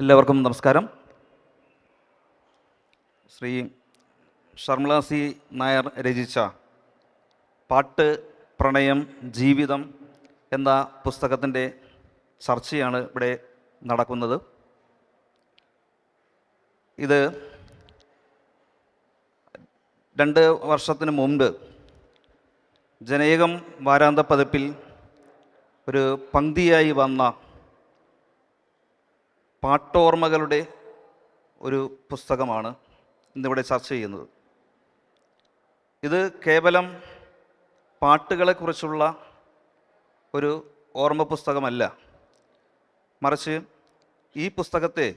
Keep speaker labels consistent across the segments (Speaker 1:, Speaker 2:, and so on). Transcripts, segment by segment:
Speaker 1: എല്ലാവർക്കും നമസ്കാരം. ശ്രീ ഷർമിള സി നായർ രചിച്ച പാട്ട്, പ്രണയം, ജീവിതം എന്ന പുസ്തകത്തിൻ്റെ ചർച്ചയാണ് ഇവിടെ നടക്കുന്നത്. ഇത് 2 വർഷത്തിന് മുമ്പ് ജനേകം വാരാന്ത പതിപ്പിൽ ഒരു പങ്ക്തിയായി വന്ന പാട്ടോർമ്മകളുടെ ഒരു പുസ്തകമാണ് ഇന്നിവിടെ ചർച്ച ചെയ്യുന്നത്. ഇത് കേവലം പാട്ടുകളെക്കുറിച്ചുള്ള ഒരു ഓർമ്മ പുസ്തകമല്ല, മറിച്ച് ഈ പുസ്തകത്തെ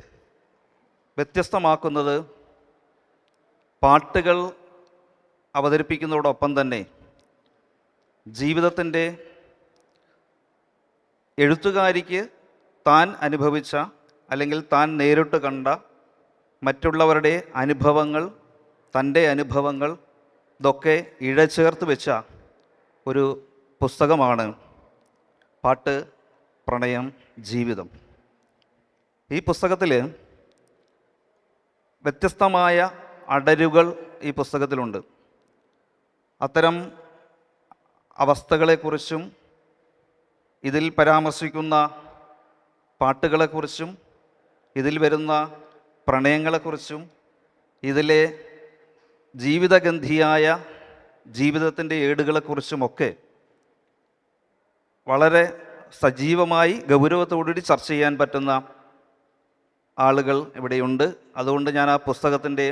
Speaker 1: വ്യത്യസ്തമാക്കുന്നത് പാട്ടുകൾ അവതരിപ്പിക്കുന്നതോടൊപ്പം തന്നെ ജീവിതത്തിൻ്റെ എഴുത്തുകാരിക്ക് താൻ അനുഭവിച്ച അല്ലെങ്കിൽ താൻ നേരിട്ട് കണ്ട മറ്റുള്ളവരുടെ അനുഭവങ്ങൾ, തൻ്റെ അനുഭവങ്ങൾ ഇതൊക്കെ ഇഴചേർത്ത് വെച്ച ഒരു പുസ്തകമാണ് പാട്ട്, പ്രണയം, ജീവിതം. ഈ പുസ്തകത്തിൽ വ്യത്യസ്തമായ അടരുകൾ ഈ പുസ്തകത്തിലുണ്ട്. അത്തരം അവസ്ഥകളെക്കുറിച്ചും ഇതിൽ പരാമർശിക്കുന്ന പാട്ടുകളെക്കുറിച്ചും ഇതിൽ വരുന്ന പ്രണയങ്ങളെക്കുറിച്ചും ഇതിലെ ജീവിതഗന്ധിയായ ജീവിതത്തിൻ്റെ ഏടുകളെക്കുറിച്ചുമൊക്കെ വളരെ സജീവമായി ഗൗരവത്തോടുകൂടി ചർച്ച ചെയ്യാൻ പറ്റുന്ന ആളുകൾ ഇവിടെയുണ്ട്. അതുകൊണ്ട് ഞാൻ ആ പുസ്തകത്തിൻ്റെ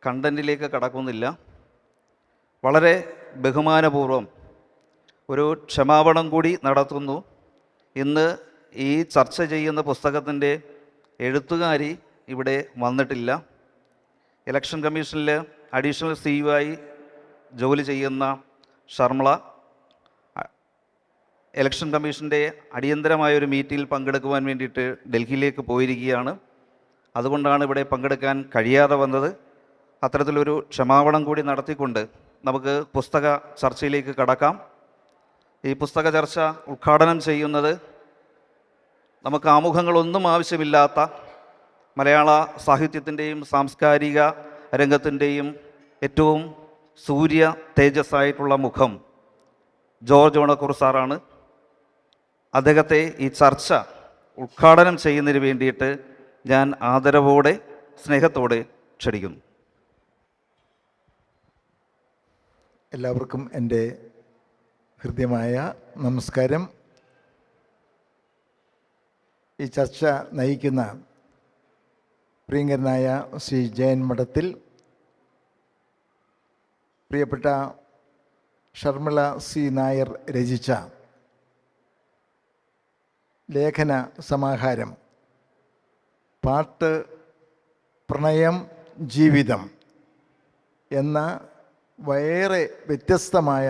Speaker 1: കണ്ടൻറ്റിലേക്ക് കടക്കുന്നില്ല. വളരെ ബഹുമാനപൂർവം ഒരു ക്ഷമാപണം കൂടി നടത്തുന്നു. ഇന്ന് ഈ ചർച്ച ചെയ്യുന്ന പുസ്തകത്തിൻ്റെ എഴുത്തുകാരി ഇവിടെ വന്നിട്ടില്ല. ഇലക്ഷൻ കമ്മീഷനിൽ അഡീഷണൽ CEO ആയി ജോലി ചെയ്യുന്ന ഷർമിള ഇലക്ഷൻ കമ്മീഷൻ്റെ അടിയന്തരമായൊരു മീറ്റിൽ പങ്കെടുക്കുവാൻ വേണ്ടിയിട്ട് ഡൽഹിയിലേക്ക് പോയിരിക്കുകയാണ്. അതുകൊണ്ടാണ് ഇവിടെ പങ്കെടുക്കാൻ കഴിയാതെ വന്നത്. അത്തരത്തിലൊരു ക്ഷമാപണം കൂടി നടത്തിക്കൊണ്ട് നമുക്ക് പുസ്തക ചർച്ചയിലേക്ക് കടക്കാം. ഈ പുസ്തക ചർച്ച ഉദ്ഘാടനം ചെയ്യുന്നത് നമുക്ക് ആമുഖങ്ങളൊന്നും ആവശ്യമില്ലാത്ത മലയാള സാഹിത്യത്തിൻ്റെയും സാംസ്കാരിക രംഗത്തിൻ്റെയും ഏറ്റവും സൂര്യ തേജസ്സായിട്ടുള്ള മുഖം ജോർജ് ഓണക്കൂർ സാറാണ്. അദ്ദേഹത്തെ ഈ ചർച്ച ഉദ്ഘാടനം ചെയ്യുന്നതിന് വേണ്ടിയിട്ട് ഞാൻ ആദരവോടെ, സ്നേഹത്തോടെ ക്ഷണിക്കുന്നു.
Speaker 2: എല്ലാവർക്കും എൻ്റെ ഹൃദ്യമായ നമസ്കാരം. ഈ ചർച്ച നയിക്കുന്ന പ്രിയങ്കരനായ ശ്രീ ജയൻ മഠത്തിൽ, പ്രിയപ്പെട്ട ഷർമിള സി നായർ രചിച്ച ലേഖന സമാഹാരം പാട്ട്, പ്രണയം, ജീവിതം എന്ന വളരെ വ്യത്യസ്തമായ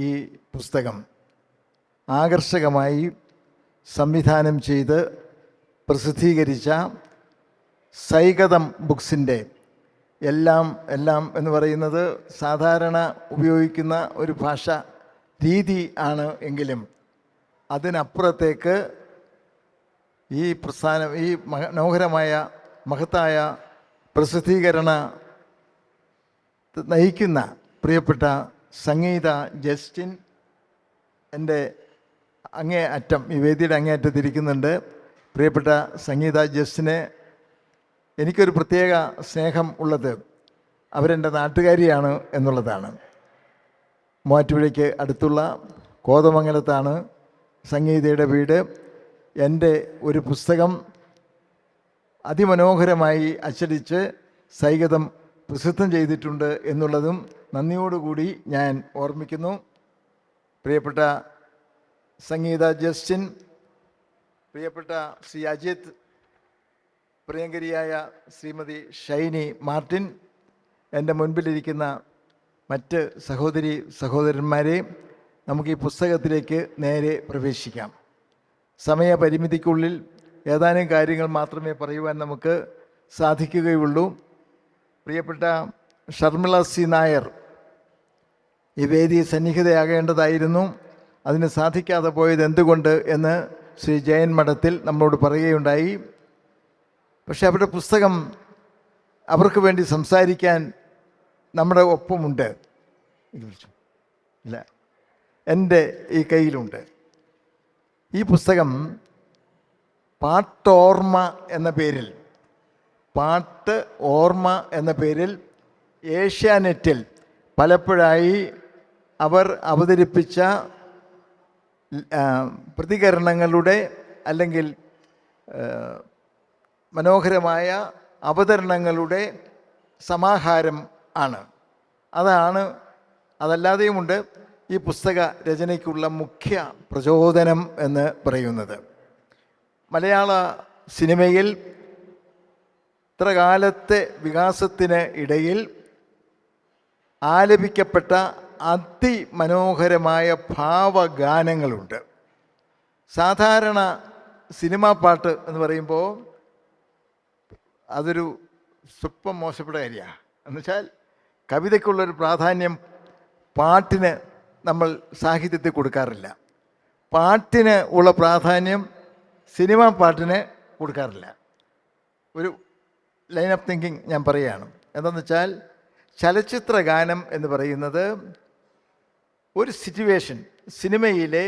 Speaker 2: ഈ പുസ്തകം ആകർഷകമായി സംവിധാനം ചെയ്ത് പ്രസിദ്ധീകരിച്ച സൈകതം ബുക്സിൻ്റെ എല്ലാം എന്ന് പറയുന്നത് സാധാരണ ഉപയോഗിക്കുന്ന ഒരു ഭാഷ രീതി ആണ് എങ്കിലും അതിനപ്പുറത്തേക്ക് ഈ പ്രസ്ഥാനം, ഈ മനോഹരമായ മഹത്തായ പ്രസിദ്ധീകരണ നയിക്കുന്ന പ്രിയപ്പെട്ട സംഗീത ജസ്റ്റിൻ എൻ്റെ അങ്ങേ അറ്റം, ഈ വേദിയുടെ അങ്ങേ അറ്റത്തിരിക്കുന്നുണ്ട്. പ്രിയപ്പെട്ട സംഗീത ജസ്റ്റിനെ എനിക്കൊരു പ്രത്യേക സ്നേഹം ഉള്ളത് അവരെൻ്റെ നാട്ടുകാരിയാണ് എന്നുള്ളതാണ്. മൂവാറ്റുപുഴയ്ക്ക് അടുത്തുള്ള കോതമംഗലത്താണ് സംഗീതയുടെ വീട്. എൻ്റെ ഒരു പുസ്തകം അതിമനോഹരമായി അച്ചടിച്ച് സൈകതം പ്രസിദ്ധം ചെയ്തിട്ടുണ്ട് എന്നുള്ളതും നന്ദിയോടുകൂടി ഞാൻ ഓർമ്മിക്കുന്നു. പ്രിയപ്പെട്ട സംഗീത ജസ്റ്റിൻ, പ്രിയപ്പെട്ട ശ്രീ അജിത്, പ്രിയങ്കരിയായ ശ്രീമതി ഷൈനി മാർട്ടിൻ, എൻ്റെ മുൻപിലിരിക്കുന്ന മറ്റ് സഹോദരി സഹോദരന്മാരെ, നമുക്ക് ഈ പുസ്തകത്തിലേക്ക് നേരെ പ്രവേശിക്കാം. സമയപരിമിതിക്കുള്ളിൽ ഏതാനും കാര്യങ്ങൾ മാത്രമേ പറയുവാൻ നമുക്ക് സാധിക്കുകയുള്ളൂ. പ്രിയപ്പെട്ട ഷർമിള സി നായർ ഈ വേദി സന്നിഹിതയാകേണ്ടതായിരുന്നു. അതിന് സാധിക്കാതെ പോയത് എന്തുകൊണ്ട് എന്ന് ശ്രീ ജയൻ മഠത്തിൽ നമ്മളോട് പറയുകയുണ്ടായി. പക്ഷെ അവരുടെ പുസ്തകം അവർക്ക് വേണ്ടി സംസാരിക്കാൻ നമ്മുടെ ഒപ്പമുണ്ട്. ഇല്ല, എൻ്റെ ഈ കയ്യിലുണ്ട്. ഈ പുസ്തകം പാട്ടോർമ്മ എന്ന പേരിൽ, പാട്ട് ഓർമ്മ എന്ന പേരിൽ ഏഷ്യാനെറ്റിൽ പലപ്പോഴായി അവർ അവതരിപ്പിച്ച പ്രതികരണങ്ങളുടെ അല്ലെങ്കിൽ മനോഹരമായ അവതരണങ്ങളുടെ സമാഹാരം ആണ്. അതല്ലാതെയുമുണ്ട് ഈ പുസ്തക രചനയ്ക്കുള്ള മുഖ്യ പ്രചോദനം എന്ന് പറയുന്നത്. മലയാള സിനിമയിൽ ഇത്ര കാലത്തെ വികാസത്തിന് ഇടയിൽ ആലപിക്കപ്പെട്ട അതിമനോഹരമായ ഭാവഗാനങ്ങളുണ്ട്. സാധാരണ സിനിമാ പാട്ട് എന്ന് പറയുമ്പോൾ അതൊരു സ്വല്പം മോശപ്പെട്ട കാര്യമാണ്. എന്നുവെച്ചാൽ കവിതയ്ക്കുള്ളൊരു പ്രാധാന്യം പാട്ടിന് നമ്മൾ സാഹിത്യത്തിൽ കൊടുക്കാറില്ല. പാട്ടിന് ഉള്ള പ്രാധാന്യം സിനിമാ പാട്ടിന് കൊടുക്കാറില്ല. ഒരു ലൈൻ ഓഫ് തിങ്കിങ് ഞാൻ പറയുകയാണ്. എന്താണെന്ന് വെച്ചാൽ ചലച്ചിത്ര ഗാനം എന്ന് പറയുന്നത് ഒരു സിറ്റുവേഷൻ, സിനിമയിലെ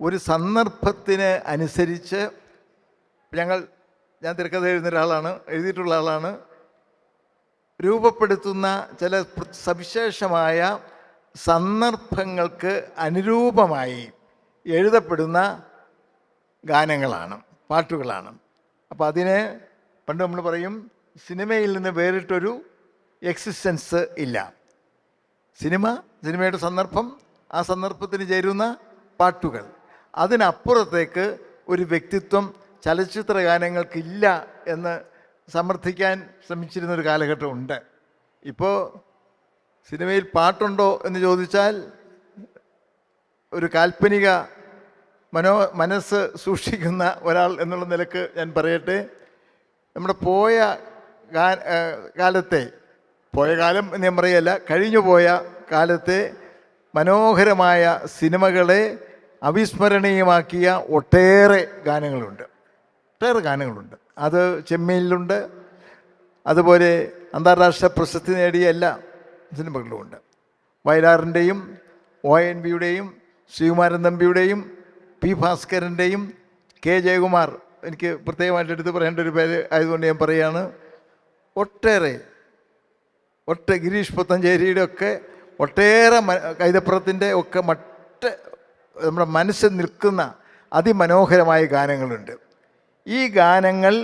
Speaker 2: ഒരു സന്ദർഭത്തിന് അനുസരിച്ച് ഞാൻ തിരക്കഥ എഴുതിയിട്ടുള്ള ആളാണ്, രൂപപ്പെടുത്തുന്ന ചില സവിശേഷമായ സന്ദർഭങ്ങൾക്ക് അനുരൂപമായി എഴുതപ്പെടുന്ന ഗാനങ്ങളാണ്, പാട്ടുകളാണ്. അപ്പോൾ അതിന് പണ്ട് നമ്മൾ പറയും സിനിമയിൽ നിന്ന് വേറിട്ടൊരു എക്സിസ്റ്റൻസ് ഇല്ല. സിനിമയുടെ സന്ദർഭം, ആ സന്ദർഭത്തിന് ചേരുന്ന പാട്ടുകൾ, അതിനപ്പുറത്തേക്ക് ഒരു വ്യക്തിത്വം ചലച്ചിത്ര ഗാനങ്ങൾക്കില്ല എന്ന് സമർത്ഥിക്കാൻ ശ്രമിച്ചിരുന്നൊരു കാലഘട്ടമുണ്ട്. ഇപ്പോൾ സിനിമയിൽ പാട്ടുണ്ടോ എന്ന് ചോദിച്ചാൽ ഒരു കാൽപ്പനിക മനസ്സ് സൂക്ഷിക്കുന്ന ഒരാൾ എന്നുള്ള നിലക്ക് ഞാൻ പറയട്ടെ, നമ്മുടെ പോയ കാലം എന്ന് ഞാൻ പറയല്ല, കഴിഞ്ഞു പോയ കാലത്തെ മനോഹരമായ സിനിമകളെ അവിസ്മരണീയമാക്കിയ ഒട്ടേറെ ഗാനങ്ങളുണ്ട്. അത് ചെമ്മീനിലുണ്ട്, അതുപോലെ അന്താരാഷ്ട്ര പ്രശസ്തി നേടിയ എല്ലാ സിനിമകളിലുമുണ്ട്. വയലാറിൻ്റെയും ONVയുടെയും ശ്രീകുമാരൻ തമ്പിയുടെയും പി ഭാസ്കരൻ്റെയും കെ ജയകുമാർ, എനിക്ക് പ്രത്യേകമായിട്ട് എടുത്ത് പറയേണ്ട ഒരു പേര് ആയതുകൊണ്ട് ഞാൻ പറയുകയാണ്, ഒട്ടേറെ ഗിരീഷ് പുത്തഞ്ചേരിയുടെ ഒക്കെ ഒട്ടേറെ, കൈതപ്പുറത്തിൻ്റെ ഒക്കെ നമ്മുടെ മനസ്സിൽ നിൽക്കുന്ന അതിമനോഹരമായ ഗാനങ്ങളുണ്ട്. ഈ ഗാനങ്ങൾ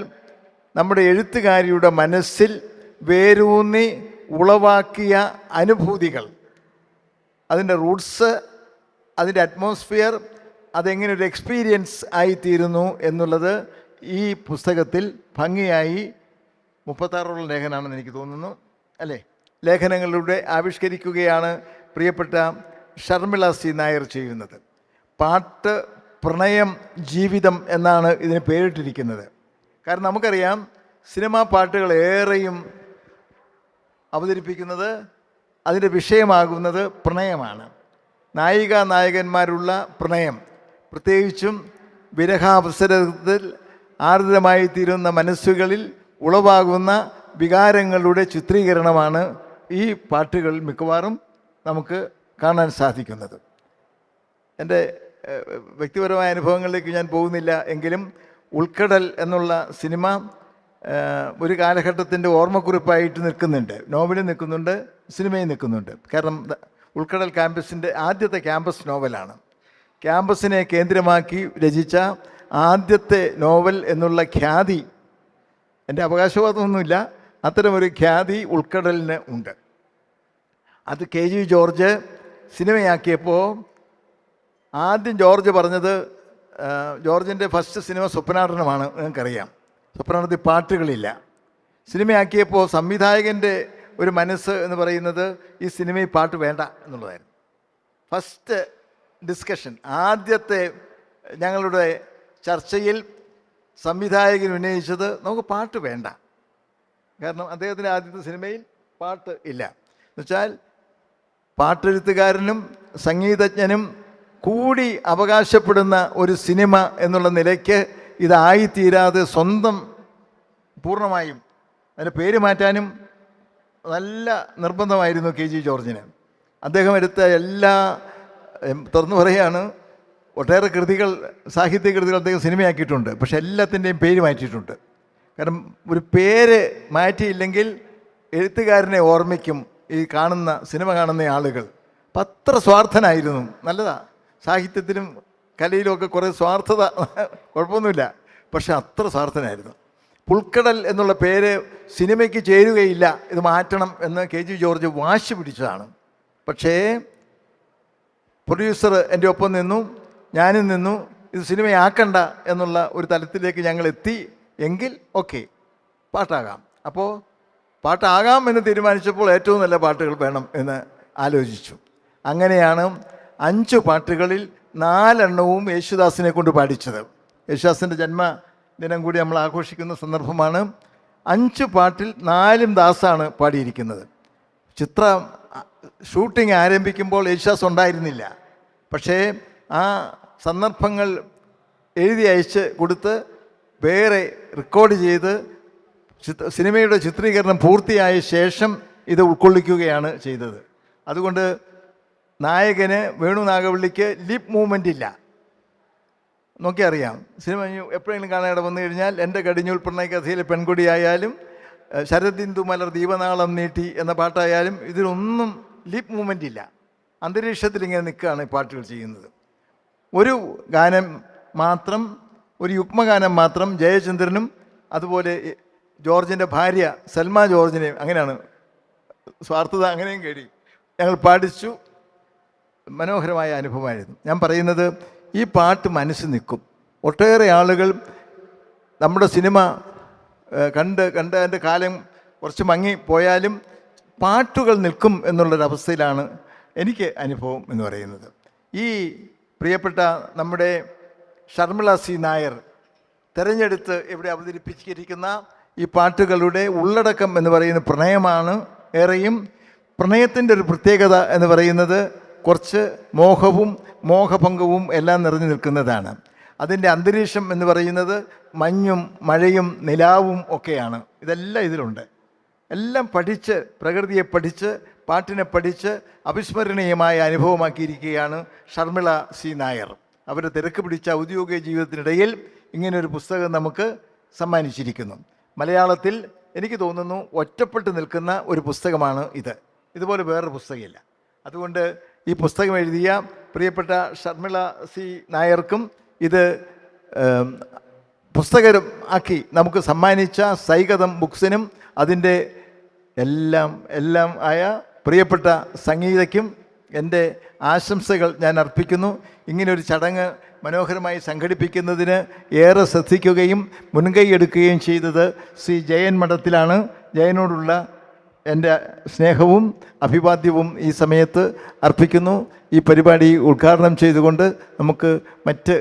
Speaker 2: നമ്മുടെ എഴുത്തുകാരിയുടെ മനസ്സിൽ വേരൂന്നി ഉളവാക്കിയ അനുഭൂതികൾ, അതിൻ്റെ റൂട്ട്സ്, അതിൻ്റെ അറ്റ്മോസ്ഫിയർ, അതെങ്ങനെ ഒരു എക്സ്പീരിയൻസ് ആയിത്തീരുന്നു എന്നുള്ളത് ഈ പുസ്തകത്തിൽ ഭംഗിയായി 36 ലേഖനമാണെന്ന് എനിക്ക് തോന്നുന്നു, അല്ലേ, ലേഖനങ്ങളിലൂടെ ആവിഷ്കരിക്കുകയാണ് പ്രിയപ്പെട്ട ഷർമിള സി നായർ ചെയ്യുന്നത്. പാട്ട്, പ്രണയം, ജീവിതം എന്നാണ് ഇതിന് പേരിട്ടിരിക്കുന്നത്. കാരണം നമുക്കറിയാം സിനിമാ പാട്ടുകൾ ഏറെയും അവതരിപ്പിക്കുന്നത്, അതിൻ്റെ വിഷയമാകുന്നത് പ്രണയമാണ്. നായികനായകന്മാരുള്ള പ്രണയം, പ്രത്യേകിച്ചും വിരഹാവസരത്തിൽ ആർദ്രമായി തീരുന്ന മനസ്സുകളിൽ ഉളവാകുന്ന വികാരങ്ങളുടെ ചിത്രീകരണമാണ് ഈ പാട്ടുകൾ മിക്കവാറും നമുക്ക് കാണാൻ സാധിക്കുന്നത്. എൻ്റെ വ്യക്തിപരമായ അനുഭവങ്ങളിലേക്ക് ഞാൻ പോകുന്നില്ല എങ്കിലും ഉൾക്കടൽ എന്നുള്ള സിനിമ ഒരു കാലഘട്ടത്തിൻ്റെ ഓർമ്മക്കുറിപ്പായിട്ട് നിൽക്കുന്നുണ്ട്. നോവലിൽ നിൽക്കുന്നുണ്ട്, സിനിമയിൽ നിൽക്കുന്നുണ്ട്. കാരണം ഉൾക്കടൽ ക്യാമ്പസിൻ്റെ ആദ്യത്തെ ക്യാമ്പസ് നോവലാണ്. ക്യാമ്പസിനെ കേന്ദ്രമാക്കി രചിച്ച ആദ്യത്തെ നോവൽ എന്നുള്ള ഖ്യാതി, എൻ്റെ അവകാശവാദമൊന്നുമില്ല, അത്തരമൊരു ഖ്യാതി ഉൾക്കടലിന് ഉണ്ട്. അത് KG ജോർജ് സിനിമയാക്കിയപ്പോൾ ആദ്യം ജോർജ് പറഞ്ഞത്, ജോർജിൻ്റെ ഫസ്റ്റ് സിനിമ സ്വപ്നാടനമാണ്, നിങ്ങൾക്കറിയാം. സ്വപ്നാടനത്തിൽ പാട്ടുകളില്ല. സിനിമയാക്കിയപ്പോൾ സംവിധായകൻ്റെ ഒരു മനസ്സ് എന്ന് പറയുന്നത് ഈ സിനിമയിൽ പാട്ട് വേണ്ട എന്നുള്ളതായിരുന്നു. ഫസ്റ്റ് ഡിസ്കഷൻ, ആദ്യത്തെ ഞങ്ങളുടെ ചർച്ചയിൽ സംവിധായകൻ ഉന്നയിച്ചത് നമുക്ക് പാട്ട് വേണ്ട. കാരണം അദ്ദേഹത്തിൻ്റെ ആദ്യത്തെ സിനിമയിൽ പാട്ട് ഇല്ല. എന്നുവെച്ചാൽ പാട്ടെഴുത്തുകാരനും സംഗീതജ്ഞനും കൂടി അവകാശപ്പെടുന്ന ഒരു സിനിമ എന്നുള്ള നിലയ്ക്ക് ഇതായിത്തീരാതെ സ്വന്തം പൂർണ്ണമായും. അതിൻ്റെ പേര് മാറ്റാനും നല്ല നിർബന്ധമായിരുന്നു കെ ജി ജോർജിന്. അദ്ദേഹം എടുത്ത എല്ലാ തുറന്നു പറയുകയാണ്, ഒട്ടേറെ കൃതികൾ, സാഹിത്യ കൃതികൾ അദ്ദേഹം സിനിമയാക്കിയിട്ടുണ്ട്. പക്ഷെ എല്ലാത്തിൻ്റെയും പേര് മാറ്റിയിട്ടുണ്ട്. കാരണം ഒരു പേര് മാറ്റിയില്ലെങ്കിൽ എഴുത്തുകാരനെ ഓർമ്മിക്കും ഈ കാണുന്ന സിനിമ കാണുന്ന ആളുകൾ. അപ്പം അത്ര സ്വാർത്ഥനായിരുന്നു. നല്ലതാ, സാഹിത്യത്തിലും കലയിലും ഒക്കെ കുറേ സ്വാർത്ഥത കുഴപ്പമൊന്നുമില്ല, പക്ഷെ അത്ര സ്വാർത്ഥനായിരുന്നു. പുൽക്കടൽ എന്നുള്ള പേര് സിനിമയ്ക്ക് ചേരുകയില്ല, ഇത് മാറ്റണം എന്ന് കെ ജി ജോർജ് വാശി പിടിച്ചതാണ്. പക്ഷേ പ്രൊഡ്യൂസർ എൻ്റെ ഒപ്പം നിന്നു, ഞാനും നിന്നു, ഇത് സിനിമയാക്കണ്ട എന്നുള്ള ഒരു തലത്തിലേക്ക് ഞങ്ങൾ എത്തി. എങ്കിൽ ഓക്കെ, പാട്ടാകാം. അപ്പോൾ പാട്ടാകാം എന്ന് തീരുമാനിച്ചപ്പോൾ ഏറ്റവും നല്ല പാട്ടുകൾ വേണം എന്ന് ആലോചിച്ചു. അങ്ങനെയാണ് 5 പാട്ടുകളിൽ 4 യേശുദാസിനെ കൊണ്ട് പാടിച്ചത്. യേശുദാസിൻ്റെ ജന്മദിനം കൂടി നമ്മൾ ആഘോഷിക്കുന്ന സന്ദർഭമാണ്. 5 പാട്ടിൽ 4 ദാസാണ് പാടിയിരിക്കുന്നത്. ചിത്ര ഷൂട്ടിംഗ് ആരംഭിക്കുമ്പോൾ യേശുദാസ് ഉണ്ടായിരുന്നില്ല. പക്ഷേ ആ സന്ദർഭങ്ങൾ എഴുതി അയച്ച് കൊടുത്ത് വേറെ റെക്കോർഡ് ചെയ്ത് സിനിമയുടെ ചിത്രീകരണം പൂർത്തിയായ ശേഷം ഇത് ഉൾക്കൊള്ളിക്കുകയാണ് ചെയ്തത്. അതുകൊണ്ട് നായകന് വേണു നാഗവള്ളിക്ക് ലിപ് മൂവ്മെൻ്റ് ഇല്ല. നോക്കിയറിയാം, സിനിമ എപ്പോഴെങ്കിലും കാണാതെ വന്നു കഴിഞ്ഞാൽ എൻ്റെ കടിഞ്ഞൂൽ പ്രണയകഥയിലെ പെൺകുടിയായാലും ശരദിന്ദു മലർ ദീപനാളം നീട്ടി എന്ന പാട്ടായാലും ഇതിലൊന്നും ലിപ് മൂവ്മെൻ്റ് ഇല്ല. അന്തരീക്ഷത്തിൽ ഇങ്ങനെ നിൽക്കുകയാണ് ഈ പാട്ടുകൾ ചെയ്യുന്നത്. ഒരു ഗാനം മാത്രം, ഒരു യുഗ്മഗാനം മാത്രം ജയചന്ദ്രനും അതുപോലെ ജോർജിൻ്റെ ഭാര്യ സൽമ ജോർജിനെയും, അങ്ങനെയാണ് സ്വാർത്ഥത, അങ്ങനെയും കേടി ഞങ്ങൾ പാടിച്ചു. മനോഹരമായ അനുഭവമായിരുന്നു. ഞാൻ പറയുന്നത്, ഈ പാട്ട് മനസ്സിൽ നിൽക്കും. ഒട്ടേറെ ആളുകൾ നമ്മുടെ സിനിമ കണ്ട് അതിൻ്റെ കാലം കുറച്ച് മങ്ങി പോയാലും പാട്ടുകൾ നിൽക്കും എന്നുള്ളൊരവസ്ഥയിലാണ് എനിക്ക് അനുഭവം എന്ന് പറയുന്നത്. ഈ പ്രിയപ്പെട്ട നമ്മുടെ ഷർമിള സി നായർ തിരഞ്ഞെടുത്ത് ഇവിടെ അവതരിപ്പിച്ചിരിക്കുന്ന ഈ പാട്ടുകളുടെ ഉള്ളടക്കം എന്ന് പറയുന്ന പ്രണയമാണ്. ഏറെയും പ്രണയത്തിൻ്റെ ഒരു പ്രത്യേകത എന്ന് പറയുന്നത് കുറച്ച് മോഹവും മോഹഭംഗവും എല്ലാം നിറഞ്ഞു നിൽക്കുന്നതാണ്. അതിൻ്റെ അന്തരീക്ഷം എന്ന് പറയുന്നത് മഞ്ഞും മഴയും നിലാവും ഒക്കെയാണ്. ഇതെല്ലാം ഇതിലുണ്ട്. എല്ലാം പഠിച്ച്, പ്രകൃതിയെ പഠിച്ച്, പാട്ടിനെ പഠിച്ച് അവിസ്മരണീയമായ അനുഭവമാക്കിയിരിക്കുകയാണ് ഷർമിള സി നായർ. അവരുടെ തിരക്ക് പിടിച്ച ഔദ്യോഗിക ജീവിതത്തിനിടയിൽ ഇങ്ങനൊരു പുസ്തകം നമുക്ക് സമ്മാനിച്ചിരിക്കുന്നു. മലയാളത്തിൽ എനിക്ക് തോന്നുന്നു ഒറ്റപ്പെട്ട് നിൽക്കുന്ന ഒരു പുസ്തകമാണ് ഇത്. ഇതുപോലെ വേറൊരു പുസ്തകമില്ല. അതുകൊണ്ട് ഈ പുസ്തകം എഴുതിയ പ്രിയപ്പെട്ട ഷർമിള സി നായർക്കും ഇത് പുസ്തകം ആക്കി നമുക്ക് സമ്മാനിച്ച സൈകതം ബുക്സിനും അതിൻ്റെ എല്ലാം ആയ പ്രിയപ്പെട്ട സംഗീതയ്ക്കും എൻ്റെ ആശംസകൾ ഞാൻ അർപ്പിക്കുന്നു. ഇങ്ങനൊരു ചടങ്ങ് മനോഹരമായി സംഘടിപ്പിക്കുന്നതിന് ഏറെ ശ്രദ്ധിക്കുകയും മുൻകൈയെടുക്കുകയും ചെയ്തത് ശ്രീ ജയൻ മഠത്തിലാണ്. ജയനോടുള്ള എൻ്റെ സ്നേഹവും അഭിവാദ്യവും ഈ സമയത്ത് അർപ്പിക്കുന്നു. ഈ പരിപാടി ഉദ്ഘാടനം ചെയ്തുകൊണ്ട് നമുക്ക് മറ്റ്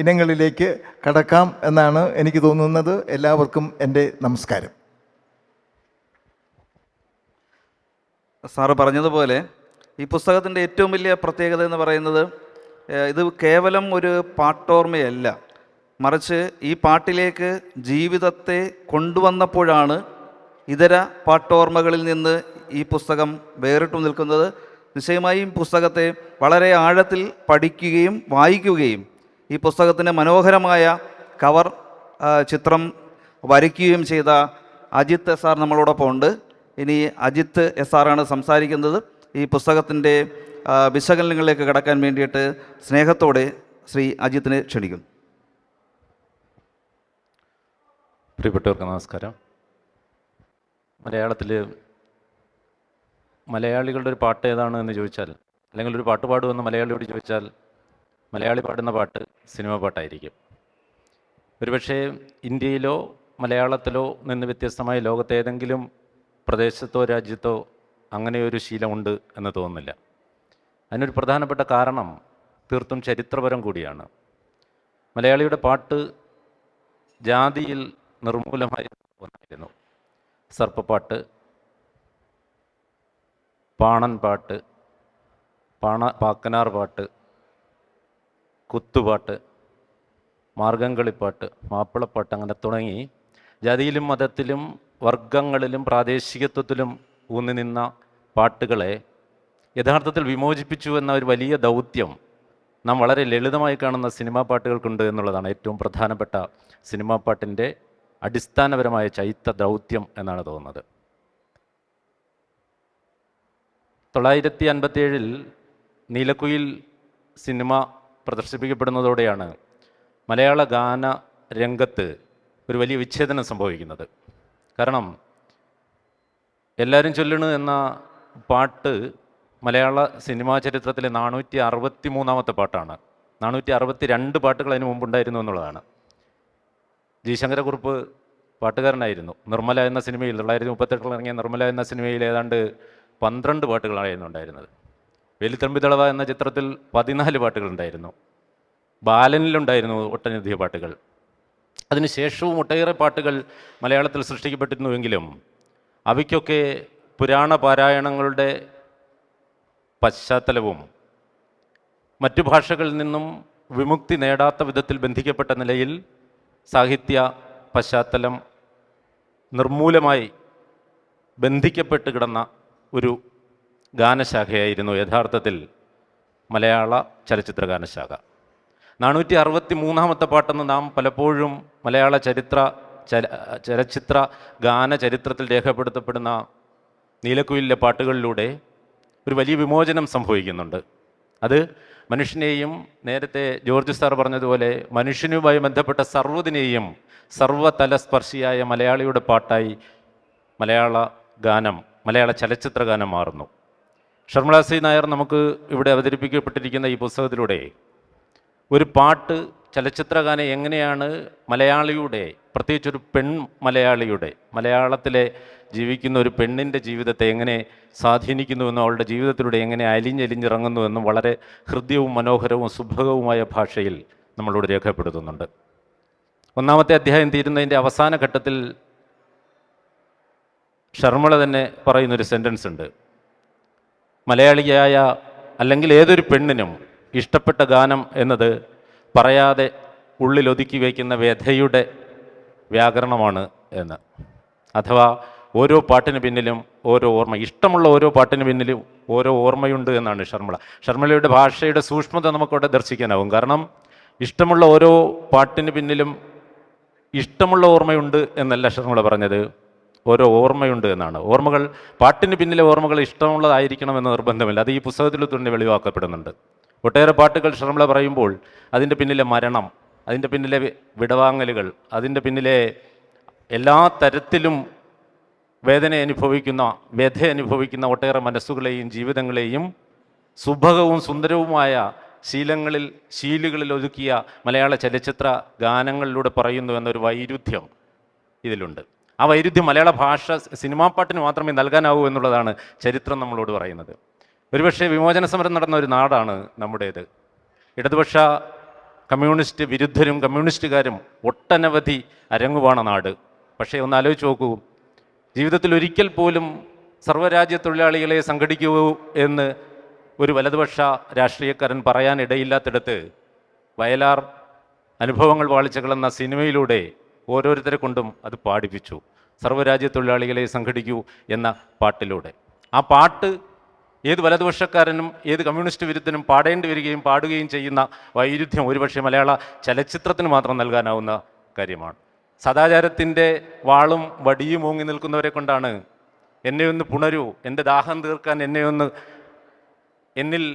Speaker 2: ഇനങ്ങളിലേക്ക് കടക്കാം എന്നാണ് എനിക്ക് തോന്നുന്നത്. എല്ലാവർക്കും എൻ്റെ നമസ്കാരം.
Speaker 1: സാറ് പറഞ്ഞതുപോലെ ഈ പുസ്തകത്തിൻ്റെ ഏറ്റവും വലിയ പ്രത്യേകത എന്ന് പറയുന്നത് ഇത് കേവലം ഒരു പാട്ടോർമ്മയല്ല, മറിച്ച് ഈ പാട്ടിലേക്ക് ജീവിതത്തെ കൊണ്ടുവന്നപ്പോഴാണ് ഇതര പാട്ടോർമ്മകളിൽ നിന്ന് ഈ പുസ്തകം വേറിട്ടു നിൽക്കുന്നത്. നിശ്ചയമായും പുസ്തകത്തെ വളരെ ആഴത്തിൽ പഠിക്കുകയും വായിക്കുകയും ഈ പുസ്തകത്തിന് മനോഹരമായ കവർ ചിത്രം വരയ്ക്കുകയും ചെയ്ത അജിത്ത് എസ് ആർ നമ്മളോടൊപ്പം ഉണ്ട്. ഇനി അജിത്ത് എസ് ആറാണ് സംസാരിക്കുന്നത്. ഈ പുസ്തകത്തിൻ്റെ വിശകലനങ്ങളിലേക്ക് കടക്കാൻ വേണ്ടിയിട്ട് സ്നേഹത്തോടെ ശ്രീ അജിത്തിനെ ക്ഷണിക്കുന്നു.
Speaker 3: പ്രിയപ്പെട്ടവർക്ക് നമസ്കാരം. മലയാളത്തിൽ മലയാളികളുടെ ഒരു പാട്ട് ഏതാണ് എന്ന് ചോദിച്ചാൽ, അല്ലെങ്കിൽ ഒരു പാട്ട് പാടുമെന്ന് മലയാളിയോട് ചോദിച്ചാൽ, മലയാളി പാടുന്ന പാട്ട് സിനിമ പാട്ടായിരിക്കും. ഒരുപക്ഷേ ഇന്ത്യയിലോ മലയാളത്തിലോ നിന്ന് വ്യത്യസ്തമായി ലോകത്തേതെങ്കിലും പ്രദേശത്തോ രാജ്യത്തോ അങ്ങനെയൊരു ശീലമുണ്ട് എന്ന് തോന്നുന്നില്ല. അതിനൊരു പ്രധാനപ്പെട്ട കാരണം തീർത്തും ചരിത്രപരം കൂടിയാണ്. മലയാളിയുടെ പാട്ട് ജാതിയിൽ നിർമൂലമായ ഒന്നായിരുന്നു. സർപ്പപ്പാട്ട്, പാണൻ പാട്ട്, പാക്കനാർ പാട്ട്, കുത്തുപാട്ട്, മാർഗംകളിപ്പാട്ട്, മാപ്പിളപ്പാട്ട്, അങ്ങനെ തുടങ്ങി ജാതിയിലും മതത്തിലും വർഗങ്ങളിലും പ്രാദേശികത്വത്തിലും ഊന്നി നിന്ന പാട്ടുകളെ യഥാർത്ഥത്തിൽ വിമോചിപ്പിച്ചു എന്ന ഒരു വലിയ ദൗത്യം നാം വളരെ ലളിതമായി കാണുന്ന സിനിമാ പാട്ടുകൾക്കുണ്ട് എന്നുള്ളതാണ് ഏറ്റവും പ്രധാനപ്പെട്ട സിനിമാ പാട്ടിൻ്റെ അടിസ്ഥാനപരമായ ചൈത്ര ദൗത്യം എന്നാണ് തോന്നുന്നത്. 1957 നീലക്കുയിൽ സിനിമ പ്രദർശിപ്പിക്കപ്പെടുന്നതോടെയാണ് മലയാള ഗാന രംഗത്ത് ഒരു വലിയ വിച്ഛേദനം സംഭവിക്കുന്നത്. കാരണം എല്ലാവരും ചൊല്ലണു എന്ന പാട്ട് മലയാള സിനിമാ ചരിത്രത്തിലെ 463-ാമത്തെ പാട്ടാണ്. 462 പാട്ടുകൾ അതിന് മുമ്പുണ്ടായിരുന്നു എന്നുള്ളതാണ്. ജി ശങ്കരക്കുറുപ്പ് പാട്ടുകാരനായിരുന്നു. നിർമ്മല എന്ന സിനിമയിൽ 1938 ഇറങ്ങിയ നിർമ്മല എന്ന സിനിമയിൽ ഏതാണ്ട് 12 പാട്ടുകളായിരുന്നു ഉണ്ടായിരുന്നത്. വേലിത്തമ്പിതളവ എന്ന ചിത്രത്തിൽ 14 പാട്ടുകളുണ്ടായിരുന്നു. ബാലനിലുണ്ടായിരുന്നു ഒട്ടനവധി പാട്ടുകൾ. അതിനുശേഷവും ഒട്ടേറെ പാട്ടുകൾ മലയാളത്തിൽ സൃഷ്ടിക്കപ്പെട്ടിരുന്നുവെങ്കിലും അവയ്ക്കൊക്കെ പുരാണ പാരായണങ്ങളുടെ പശ്ചാത്തലവും മറ്റു ഭാഷകളിൽ നിന്നും വിമുക്തി നേടാത്ത വിധത്തിൽ ബന്ധിക്കപ്പെട്ട നിലയിൽ സാഹിത്യ പശ്ചാത്തലം നിർമൂലമായി ബന്ധിക്കപ്പെട്ട് കിടന്ന ഒരു ഗാനശാഖയായിരുന്നു യഥാർത്ഥത്തിൽ മലയാള ചലച്ചിത്ര ഗാനശാഖ. 463-ാമത്തെ പാട്ടെന്ന് നാം പലപ്പോഴും മലയാള ചലച്ചിത്ര ഗാന ചരിത്രത്തിൽ രേഖപ്പെടുത്തപ്പെടുന്ന നീലക്കുയിലിലെ പാട്ടുകളിലൂടെ ഒരു വലിയ വിമോചനം സംഭവിക്കുന്നുണ്ട്. അത് മനുഷ്യനെയും നേരത്തെ ജോർജ് സാർ പറഞ്ഞതുപോലെ മനുഷ്യനുമായി ബന്ധപ്പെട്ട സർവ്വതിനെയും സർവ്വതലസ്പർശിയായ മലയാളിയുടെ പാട്ടായി മലയാള ഗാനം, മലയാള ചലച്ചിത്ര ഗാനം മാറുന്നു. ഷർമിള സി നായർ നമുക്ക് ഇവിടെ അവതരിപ്പിക്കപ്പെട്ടിരിക്കുന്ന ഈ പുസ്തകത്തിലൂടെ ഒരു പാട്ട്, ചലച്ചിത്ര ഗാനം എങ്ങനെയാണ് മലയാളിയുടെ, പ്രത്യേകിച്ചൊരു പെൺ മലയാളിയുടെ, മലയാളത്തിലെ ജീവിക്കുന്ന ഒരു പെണ്ണിൻ്റെ ജീവിതത്തെ എങ്ങനെ സ്വാധീനിക്കുന്നുവെന്നും അവളുടെ ജീവിതത്തിലൂടെ എങ്ങനെ അലിഞ്ഞലിഞ്ഞിറങ്ങുന്നുവെന്നും വളരെ ഹൃദ്യവും മനോഹരവും സുഭഗവുമായ ഭാഷയിൽ നമ്മളോട് രേഖപ്പെടുത്തുന്നുണ്ട്. 1-ാമത്തെ അധ്യായം തീരുന്നതിൻ്റെ അവസാന ഘട്ടത്തിൽ ഷർമിള തന്നെ പറയുന്നൊരു സെൻറ്റൻസ് ഉണ്ട്. മലയാളിയായ അല്ലെങ്കിൽ ഏതൊരു പെണ്ണിനും ഇഷ്ടപ്പെട്ട ഗാനം എന്നത് പറയാതെ ഉള്ളിലൊതുക്കി വയ്ക്കുന്ന വ്യഥയുടെ വ്യാകരണമാണ് എന്ന്. അഥവാ ഓരോ പാട്ടിന് പിന്നിലും ഓരോ ഓർമ്മ, ഇഷ്ടമുള്ള ഓരോ പാട്ടിന് പിന്നിലും ഓരോ ഓർമ്മയുണ്ട് എന്നാണ് ഷർമിളയുടെ ഭാഷയുടെ സൂക്ഷ്മത നമുക്കവിടെ ദർശിക്കാനാവും. കാരണം ഇഷ്ടമുള്ള ഓരോ പാട്ടിന് പിന്നിലും ഇഷ്ടമുള്ള ഓർമ്മയുണ്ട് എന്നല്ല ഷർമിള പറഞ്ഞത്, ഓരോ ഓർമ്മയുണ്ട് എന്നാണ്. ഓർമ്മകൾ, പാട്ടിന് പിന്നിലെ ഓർമ്മകൾ ഇഷ്ടമുള്ളതായിരിക്കണമെന്ന് നിർബന്ധമില്ല. അത് ഈ പുസ്തകത്തിൽ തന്നെ വെളിവാക്കപ്പെടുന്നുണ്ട്. ഒട്ടേറെ പാട്ടുകൾ ഷർമിള പറയുമ്പോൾ അതിൻ്റെ പിന്നിലെ മരണം, അതിൻ്റെ പിന്നിലെ വിടവാങ്ങലുകൾ, അതിൻ്റെ പിന്നിലെ എല്ലാ തരത്തിലും വേദന അനുഭവിക്കുന്ന, വ്യഥ അനുഭവിക്കുന്ന ഒട്ടേറെ മനസ്സുകളെയും ജീവിതങ്ങളെയും സുഭഗവും സുന്ദരവുമായ ശീലുകളിൽ ഒതുക്കിയ മലയാള ചലച്ചിത്ര ഗാനങ്ങളിലൂടെ പറയുന്നു എന്നൊരു വൈരുദ്ധ്യം ഇതിലുണ്ട്. ആ വൈരുദ്ധ്യം മലയാള ഭാഷ സിനിമാ പാട്ടിന് മാത്രമേ നൽകാനാവൂ എന്നുള്ളതാണ് ചരിത്രം നമ്മളോട് പറയുന്നത്. ഒരുപക്ഷെ വിമോചന സമരം നടന്ന ഒരു നാടാണ് നമ്മുടേത്. ഇടതുപക്ഷ കമ്മ്യൂണിസ്റ്റ് വിരുദ്ധരും കമ്മ്യൂണിസ്റ്റുകാരും ഒട്ടനവധി അരങ്ങുവാണ നാട്. പക്ഷേ ഒന്ന് ആലോചിച്ച് നോക്കൂ, ജീവിതത്തിൽ ഒരിക്കൽ പോലും സർവ്വരാജ്യ തൊഴിലാളികളെ സംഘടിക്കൂ എന്ന് ഒരു വലതുപക്ഷ രാഷ്ട്രീയക്കാരൻ പറയാനിടയില്ലാത്തിടത്ത് വയലാർ അനുഭവങ്ങൾ വാളിച്ചകളെന്ന സിനിമയിലൂടെ ഓരോരുത്തരെ കൊണ്ടും അത് പാടിപ്പിച്ചു. സർവ്വരാജ്യ തൊഴിലാളികളെ സംഘടിക്കൂ എന്ന പാട്ടിലൂടെ. ആ പാട്ട് ഏത് വലതുപക്ഷക്കാരനും ഏത് കമ്മ്യൂണിസ്റ്റ് വിരുദ്ധനും പാടേണ്ടി വരികയും പാടുകയും ചെയ്യുന്ന വൈരുദ്ധ്യം ഒരുപക്ഷെ മലയാള ചലച്ചിത്രത്തിന് മാത്രം നൽകാനാവുന്ന കാര്യമാണ്. സദാചാരത്തിൻ്റെ വാളും വടിയും ഓങ്ങി നിൽക്കുന്നവരെ കൊണ്ടാണ് എന്നെ ഒന്ന് പുണരൂ, എൻ്റെ ദാഹം തീർക്കാൻ എന്നിൽ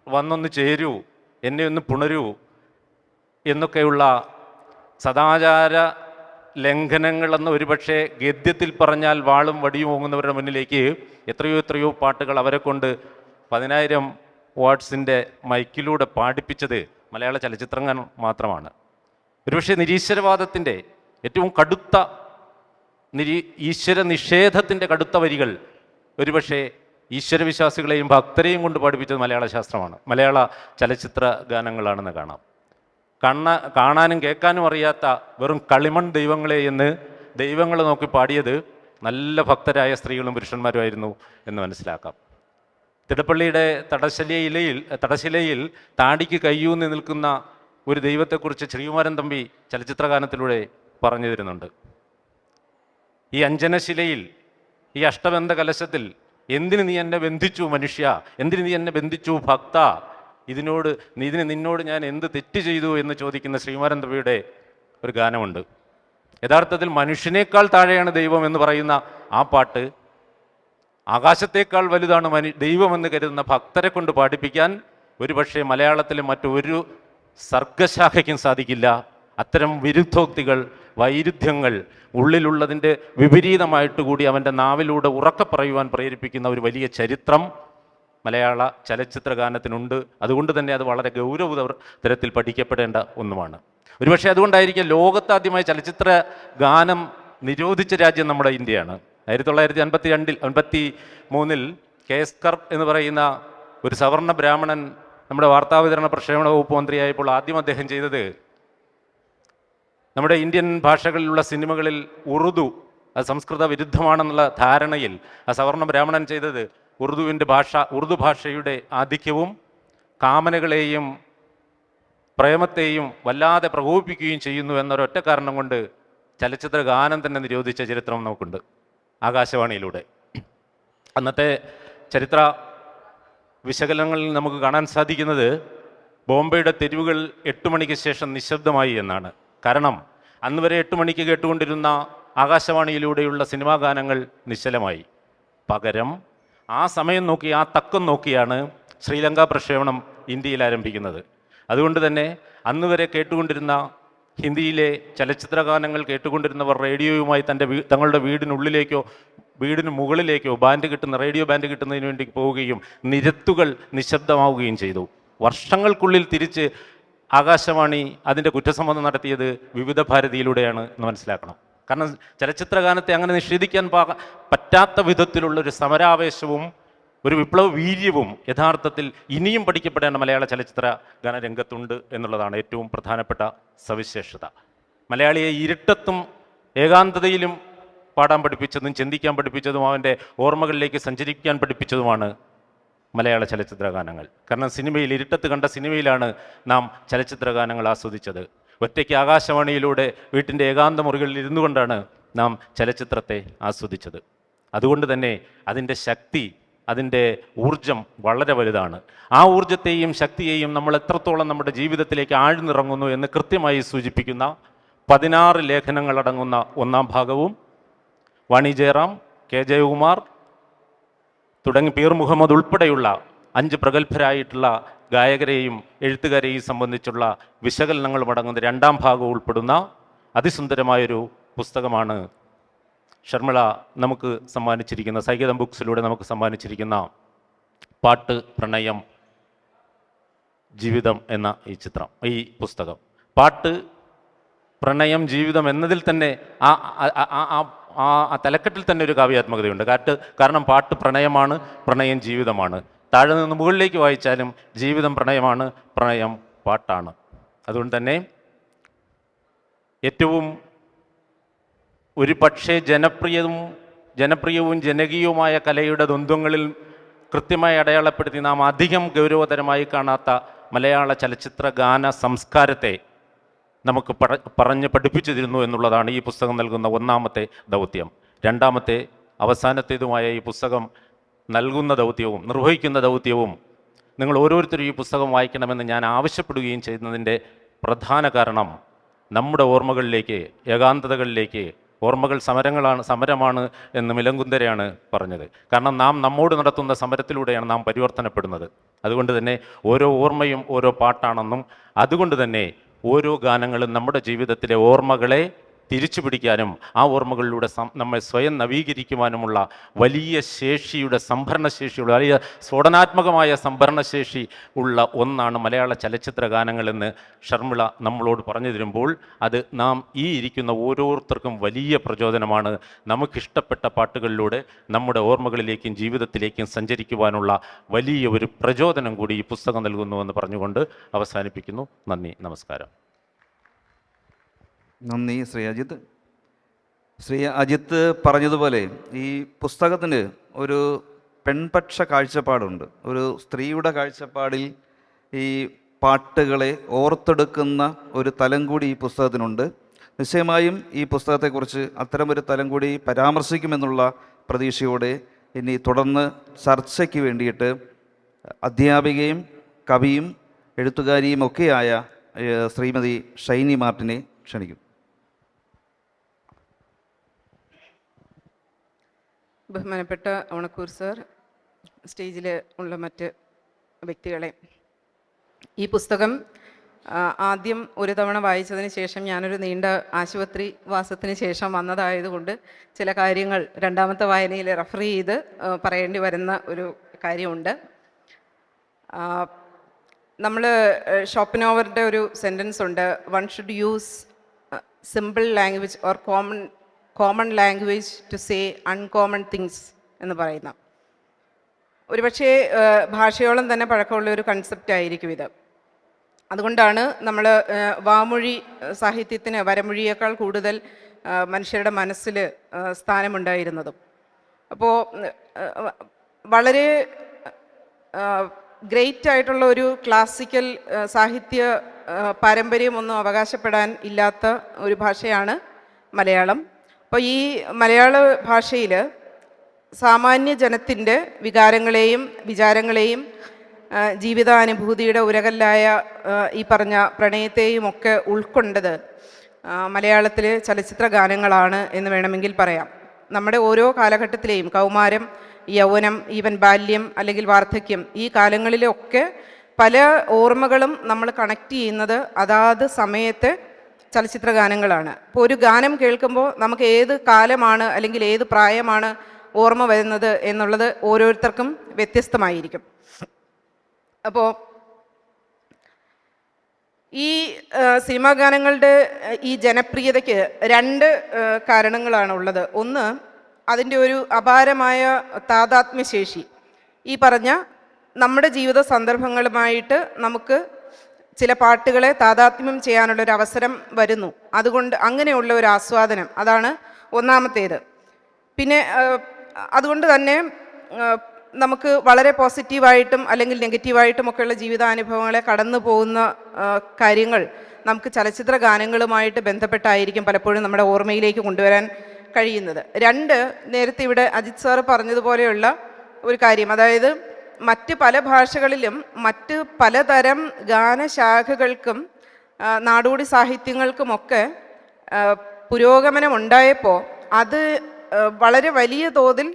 Speaker 3: വന്നൊന്ന് ചേരൂ, എന്നെ ഒന്ന് പുണരൂ എന്നൊക്കെയുള്ള സദാചാര ലംഘനങ്ങളെന്ന് ഒരുപക്ഷെ ഗദ്യത്തിൽ പറഞ്ഞാൽ വാളും വടിയും ഓങ്ങുന്നവരുടെ മുന്നിലേക്ക് എത്രയോ പാട്ടുകൾ അവരെ കൊണ്ട് 10,000 വാട്ട്സിൻ്റെ മൈക്കിലൂടെ പാടിപ്പിച്ചത് മലയാള ചലച്ചിത്രങ്ങൾ മാത്രമാണ്. ഒരുപക്ഷെ നിരീശ്വരവാദത്തിൻ്റെ ഏറ്റവും കടുത്ത ഈശ്വര നിഷേധത്തിൻ്റെ കടുത്ത വരികൾ ഒരുപക്ഷെ ഈശ്വരവിശ്വാസികളെയും ഭക്തരെയും കൊണ്ട് പാടിപ്പിച്ചത് മലയാള ശാസ്ത്രമാണ്, മലയാള ചലച്ചിത്ര ഗാനങ്ങളാണെന്ന് കാണാം. കാണാനും കേൾക്കാനും അറിയാത്ത വെറും കളിമൺ ദൈവങ്ങളെ എന്ന് ദൈവങ്ങളെ നോക്കി പാടിയത് നല്ല ഭക്തരായ സ്ത്രീകളും പുരുഷന്മാരുമായിരുന്നു എന്ന് മനസ്സിലാക്കാം. തിടപ്പള്ളിയുടെ തടശിലയിൽ താടിക്ക് കയ്യൂന്നി നിൽക്കുന്ന ഒരു ദൈവത്തെക്കുറിച്ച് ശ്രീകുമാരൻ തമ്പി ചലച്ചിത്രഗാനത്തിലൂടെ പറഞ്ഞു തരുന്നുണ്ട്. ഈ അഞ്ജനശിലയിൽ, ഈ അഷ്ടബന്ധ കലശത്തിൽ എന്തിന് നീ എന്നെ ബന്ധിച്ചു മനുഷ്യ, എന്തിന് നീ എന്നെ ബന്ധിച്ചു ഭക്ത, ഇതിന് നിന്നോട് ഞാൻ എന്ത് തെറ്റ് ചെയ്തു എന്ന് ചോദിക്കുന്ന ശ്രീകുമാരൻ തമ്പിയുടെ ഒരു ഗാനമുണ്ട്. യഥാർത്ഥത്തിൽ മനുഷ്യനേക്കാൾ താഴെയാണ് ദൈവം എന്ന് പറയുന്ന ആ പാട്ട് ആകാശത്തേക്കാൾ വലുതാണ് ദൈവമെന്ന് കരുതുന്ന ഭക്തരെ കൊണ്ട് പാടിപ്പിക്കാൻ ഒരുപക്ഷെ മലയാളത്തിലെ മറ്റൊരു സർഗശാഖയ്ക്കും സാധിക്കില്ല. അത്തരം വിരുദ്ധോക്തികൾ, വൈരുദ്ധ്യങ്ങൾ, ഉള്ളിലുള്ളതിൻ്റെ വിപരീതമായിട്ട് കൂടി അവൻ്റെ നാവിലൂടെ ഉറക്കെ പറയുവാൻ പ്രേരിപ്പിക്കുന്ന ഒരു വലിയ ചരിത്രം മലയാള ചലച്ചിത്ര ഗാനത്തിനുണ്ട്. അതുകൊണ്ട് തന്നെ അത് വളരെ ഗൗരവതരത്തിൽ പഠിക്കപ്പെടേണ്ട ഒന്നുമാണ്. ഒരുപക്ഷെ അതുകൊണ്ടായിരിക്കും ലോകത്താദ്യമായി ചലച്ചിത്ര ഗാനം നിരോധിച്ച രാജ്യം നമ്മുടെ ഇന്ത്യയാണ്. 1953 കേസ്കർ എന്ന് പറയുന്ന ഒരു സവർണ ബ്രാഹ്മണൻ നമ്മുടെ വാർത്താവിതരണ പ്രക്ഷേപണ വകുപ്പ് മന്ത്രിയായപ്പോൾ ആദ്യം അദ്ദേഹം ചെയ്തത് നമ്മുടെ ഇന്ത്യൻ ഭാഷകളിലുള്ള സിനിമകളിൽ ഉറുദു അത് സംസ്കൃത വിരുദ്ധമാണെന്നുള്ള ധാരണയിൽ ആ സവർണ ബ്രാഹ്മണൻ ചെയ്തത് ഉറുദു ഭാഷയുടെ ആധിക്യവും കാമനകളെയും പ്രേമത്തെയും വല്ലാതെ പ്രകോപിപ്പിക്കുകയും ചെയ്യുന്നു എന്നൊരൊറ്റ കാരണം കൊണ്ട് ചലച്ചിത്ര ഗാനം തന്നെ നിരോധിച്ച ചരിത്രം നമുക്കുണ്ട് ആകാശവാണിയിലൂടെ. അന്നത്തെ ചരിത്ര വിശകലനങ്ങളിൽ നമുക്ക് കാണാൻ സാധിക്കുന്നത് ബോംബെയുടെ തെരുവുകൾ 8 മണിക്ക് ശേഷം നിശബ്ദമായി എന്നാണ്. കാരണം അന്ന് വരെ 8 മണിക്ക് കേട്ടുകൊണ്ടിരുന്ന ആകാശവാണിയിലൂടെയുള്ള സിനിമാ ഗാനങ്ങൾ നിശ്ചലമായി. പകരം ആ സമയം നോക്കി, ആ തക്കം നോക്കിയാണ് ശ്രീലങ്ക പ്രക്ഷേപണം ഇന്ത്യയിൽ ആരംഭിക്കുന്നത്. അതുകൊണ്ട് തന്നെ അന്ന് വരെ കേട്ടുകൊണ്ടിരുന്ന ഹിന്ദിയിലെ ചലച്ചിത്ര ഗാനങ്ങൾ കേട്ടുകൊണ്ടിരുന്നവർ റേഡിയോയുമായി തങ്ങളുടെ വീടിനുള്ളിലേക്കോ വീടിന് മുകളിലേക്കോ റേഡിയോ ബാൻഡ് കിട്ടുന്നതിന് വേണ്ടി പോവുകയും നിരത്തുകൾ നിശബ്ദമാവുകയും ചെയ്തു. വർഷങ്ങൾക്കുള്ളിൽ തിരിച്ച് ആകാശവാണി അതിൻ്റെ കുറ്റസമ്മതം നടത്തിയത് വിവിധ ഭാരതിയിലൂടെയാണ് എന്ന് മനസ്സിലാക്കണം. കാരണം ചലച്ചിത്ര ഗാനത്തെ അങ്ങനെ നിഷേധിക്കാൻ പറ്റാത്ത വിധത്തിലുള്ളൊരു സമരാവേശവും ഒരു വിപ്ലവ വീര്യവും യഥാർത്ഥത്തിൽ ഇനിയും പഠിക്കപ്പെടേണ്ട മലയാള ചലച്ചിത്ര ഗാനരംഗത്തുണ്ട് എന്നുള്ളതാണ് ഏറ്റവും പ്രധാനപ്പെട്ട സവിശേഷത. മലയാളിയെ ഇരുട്ടത്തും ഏകാന്തതയിലും പാടാൻ പഠിപ്പിച്ചതും ചിന്തിക്കാൻ പഠിപ്പിച്ചതും അവൻ്റെ ഓർമ്മകളിലേക്ക് സഞ്ചരിക്കാൻ പഠിപ്പിച്ചതുമാണ് മലയാള ചലച്ചിത്ര ഗാനങ്ങൾ. കാരണം ഇരുട്ടത്ത് കണ്ട സിനിമയിലാണ് നാം ചലച്ചിത്ര ഗാനങ്ങൾ ആസ്വദിച്ചത്. ഒറ്റയ്ക്ക് ആകാശവാണിയിലൂടെ വീട്ടിൻ്റെ ഏകാന്ത മുറികളിൽ ഇരുന്നു കൊണ്ടാണ് നാം ചലച്ചിത്രത്തെ ആസ്വദിച്ചത്. അതുകൊണ്ട് തന്നെ അതിൻ്റെ ശക്തി, അതിൻ്റെ ഊർജം വളരെ വലുതാണ്. ആ ഊർജത്തെയും ശക്തിയെയും നമ്മൾ എത്രത്തോളം നമ്മുടെ ജീവിതത്തിലേക്ക് ആഴ്ന്നിറങ്ങുന്നു എന്ന് കൃത്യമായി സൂചിപ്പിക്കുന്ന 16 ലേഖനങ്ങളടങ്ങുന്ന 1-ാം ഭാഗവും വാണി ജയറാം, കെ ജയകുമാർ തുടങ്ങി പീർ മുഹമ്മദ് ഉൾപ്പെടെയുള്ള 5 പ്രഗത്ഭരായിട്ടുള്ള ഗായകരെയും എഴുത്തുകാരെയും സംബന്ധിച്ചുള്ള വിശകലനങ്ങളും അടങ്ങുന്ന 2-ാം ഭാഗം ഉൾപ്പെടുന്ന അതിസുന്ദരമായൊരു പുസ്തകമാണ് ഷർമിള നമുക്ക് സമ്മാനിച്ചിരിക്കുന്ന, സൈഗതം ബുക്സിലൂടെ നമുക്ക് സമ്മാനിച്ചിരിക്കുന്ന പാട്ട്, പ്രണയം, ജീവിതം എന്ന ഈ പുസ്തകം. പാട്ട്, പ്രണയം, ജീവിതം എന്നതിൽ തന്നെ ആ തലക്കെട്ടിൽ തന്നെ ഒരു കാവ്യാത്മകതയുണ്ട്. കാരണം പാട്ട് പ്രണയമാണ്, പ്രണയം ജീവിതമാണ്. താഴെ നിന്ന് മുകളിലേക്ക് വായിച്ചാലും ജീവിതം പ്രണയമാണ്, പ്രണയം പാട്ടാണ്. അതുകൊണ്ട് തന്നെ ഏറ്റവും ഒരു പക്ഷേ ജനപ്രിയവും ജനകീയവുമായ കലയുടെ ദ്വന്ദ്വങ്ങളിൽ കൃത്യമായി അടയാളപ്പെടുത്തി നാം അധികം ഗൗരവതരമായി കാണാത്ത മലയാള ചലച്ചിത്ര ഗാന സംസ്കാരത്തെ നമുക്ക് പറഞ്ഞ് പഠിപ്പിച്ചു തരുന്നു എന്നുള്ളതാണ് ഈ പുസ്തകം നൽകുന്ന 1-ാമത്തെ ദൗത്യം. 2-ാമത്തെ അവസാനത്തേതുമായ ഈ പുസ്തകം നൽകുന്ന ദൗത്യവും നിർവഹിക്കുന്ന ദൗത്യവും നിങ്ങൾ ഓരോരുത്തരും ഈ പുസ്തകം വായിക്കണമെന്ന് ഞാൻ ആവശ്യപ്പെടുകയും ചെയ്യുന്നതിൻ്റെ പ്രധാന കാരണം നമ്മുടെ ഓർമ്മകളിലേക്ക്, ഏകാന്തതകളിലേക്ക്, ഓർമ്മകൾ സമരമാണ് എന്ന് മിലങ്കുന്തരയാണ് പറഞ്ഞത്. കാരണം നാം നമ്മോട് നടത്തുന്ന സമരത്തിലൂടെയാണ് നാം പരിവർത്തനപ്പെടുന്നത്. അതുകൊണ്ട് തന്നെ ഓരോ ഓർമ്മയും ഓരോ പാട്ടാണെന്നും അതുകൊണ്ട് തന്നെ ഓരോ ഗാനങ്ങളും നമ്മുടെ ജീവിതത്തിലെ ഓർമ്മകളെ തിരിച്ചു പിടിക്കാനും ആ ഓർമ്മകളിലൂടെ നമ്മെ സ്വയം നവീകരിക്കുവാനുമുള്ള വലിയ സംഭരണശേഷിയുള്ള വലിയ സ്ഫോടനാത്മകമായ സംഭരണശേഷി ഉള്ള ഒന്നാണ് മലയാള ചലച്ചിത്ര ഗാനങ്ങളെന്ന് ഷർമിള നമ്മളോട് പറഞ്ഞു തരുമ്പോൾ അത് നാം ഈ ഇരിക്കുന്ന ഓരോരുത്തർക്കും വലിയ പ്രചോദനമാണ്. നമുക്കിഷ്ടപ്പെട്ട പാട്ടുകളിലൂടെ നമ്മുടെ ഓർമ്മകളിലേക്കും ജീവിതത്തിലേക്കും സഞ്ചരിക്കുവാനുള്ള വലിയ ഒരു പ്രചോദനം കൂടി ഈ പുസ്തകം നൽകുന്നുവെന്ന് പറഞ്ഞുകൊണ്ട് അവസാനിപ്പിക്കുന്നു. നന്ദി, നമസ്കാരം.
Speaker 1: നന്ദി ശ്രീ അജിത്ത് പറഞ്ഞതുപോലെ ഈ പുസ്തകത്തിന് ഒരു പെൺപക്ഷ കാഴ്ചപ്പാടുണ്ട്. ഒരു സ്ത്രീയുടെ കാഴ്ചപ്പാടിൽ ഈ പാട്ടുകളെ ഓർത്തെടുക്കുന്ന ഒരു തലം കൂടി ഈ പുസ്തകത്തിനുണ്ട്. നിശ്ചയമായും ഈ പുസ്തകത്തെക്കുറിച്ച് അത്തരമൊരു തലം കൂടി പരാമർശിക്കുമെന്നുള്ള പ്രതീക്ഷയോടെ ഇനി തുടർന്ന് ചർച്ചയ്ക്ക് വേണ്ടിയിട്ട് അധ്യാപികയും കവിയും എഴുത്തുകാരിയും ഒക്കെയായ ശ്രീമതി ഷൈനി മാർട്ടിനെ ക്ഷണിക്കും.
Speaker 4: ബഹുമാനപ്പെട്ട ഓണക്കൂർ സർ, സ്റ്റേജിൽ ഉള്ള മറ്റ് വ്യക്തികളെ, ഈ പുസ്തകം ആദ്യം ഒരു തവണ വായിച്ചതിന് ശേഷം ഞാനൊരു നീണ്ട ആശുപത്രി വാസത്തിന് ശേഷം വന്നതായതുകൊണ്ട് ചില കാര്യങ്ങൾ രണ്ടാമത്തെ വായനയിൽ റെഫർ ചെയ്ത് പറയേണ്ടി വരുന്ന ഒരു കാര്യമുണ്ട്. നമ്മൾ ഷോപ്പനോവറുടെ ഒരു സെൻറ്റൻസ് ഉണ്ട്, one should use simple language or common language to say uncommon things എന്ന് പറയുന്ന. ഒരുപക്ഷേ ഭാഷയോളം തന്നെ പഴക്കമുള്ള ഒരു കൺസെപ്റ്റ് ആയിരിക്കും ഇത്. അതുകൊണ്ടാണ് നമ്മൾ വാമൊഴി സാഹിത്യത്തിന് വരമൊഴിയേക്കാൾ കൂടുതൽ മനുഷ്യരുടെ മനസ്സിൽ സ്ഥാനമുണ്ടായിരുന്നതും. അപ്പോൾ വളരെ ഗ്രേറ്റ് ആയിട്ടുള്ള ഒരു ക്ലാസിക്കൽ സാഹിത്യ പാരമ്പര്യമൊന്നും അവകാശപ്പെടാൻ ഇല്ലാത്ത ഒരു ഭാഷയാണ് മലയാളം. അപ്പോൾ ഈ മലയാള ഭാഷയിൽ സാമാന്യ ജനത്തിൻ്റെ വികാരങ്ങളെയും വിചാരങ്ങളെയും ജീവിതാനുഭൂതിയുടെ ഉരകല്ലായ ഈ പറഞ്ഞ പ്രണയത്തെയും ഒക്കെ ഉൾക്കൊണ്ടത് മലയാളത്തിലെ ചലച്ചിത്ര ഗാനങ്ങളാണ് എന്ന് വേണമെങ്കിൽ പറയാം. നമ്മുടെ ഓരോ കാലഘട്ടത്തിലെയും കൗമാരം, യൗവനം, ഈവൻ ബാല്യം അല്ലെങ്കിൽ വാർദ്ധക്യം, ഈ കാലങ്ങളിലൊക്കെ പല ഓർമ്മകളും നമ്മൾ കണക്ട് ചെയ്യുന്നത് അതാത് സമയത്തെ ചലച്ചിത്ര ഗാനങ്ങളാണ്. ഇപ്പോൾ ഒരു ഗാനം കേൾക്കുമ്പോൾ നമുക്ക് ഏത് കാലമാണ് അല്ലെങ്കിൽ ഏത് പ്രായമാണ് ഓർമ്മ വരുന്നത് എന്നുള്ളത് ഓരോരുത്തർക്കും വ്യത്യസ്തമായിരിക്കും. അപ്പോൾ ഈ സിനിമാ ഗാനങ്ങളുടെ ഈ ജനപ്രിയതയ്ക്ക് രണ്ട് കാരണങ്ങളാണ് ഉള്ളത്. ഒന്ന്, അതിൻ്റെ ഒരു അപാരമായ താദാത്മ്യശേഷി. ഈ പറഞ്ഞ നമ്മുടെ ജീവിത സന്ദർഭങ്ങളുമായിട്ട് നമുക്ക് ചില പാട്ടുകളെ താദാത്മ്യം ചെയ്യാനുള്ളൊരു അവസരം വരുന്നു. അതുകൊണ്ട് അങ്ങനെയുള്ള ഒരു ആസ്വാദനം, അതാണ് ഒന്നാമത്തേത്. പിന്നെ അതുകൊണ്ട് തന്നെ നമുക്ക് വളരെ പോസിറ്റീവായിട്ടും അല്ലെങ്കിൽ നെഗറ്റീവായിട്ടും ഒക്കെയുള്ള ജീവിതാനുഭവങ്ങളെ കടന്നു പോകുന്ന കാര്യങ്ങൾ നമുക്ക് ചലച്ചിത്ര ഗാനങ്ങളുമായിട്ട് ബന്ധപ്പെട്ടായിരിക്കും പലപ്പോഴും നമ്മുടെ ഓർമ്മയിലേക്ക് കൊണ്ടുവരാൻ കഴിയുന്നത്. രണ്ട്, നേരത്തെ ഇവിടെ അജിത് സാറ് പറഞ്ഞതുപോലെയുള്ള ഒരു കാര്യം, അതായത് മറ്റ് പല ഭാഷകളിലും മറ്റ് പലതരം ഗാനശാഖകൾക്കും നാടോടി സാഹിത്യങ്ങൾക്കുമൊക്കെ പുരോഗമനം ഉണ്ടായപ്പോൾ അത് വളരെ വലിയ തോതിൽ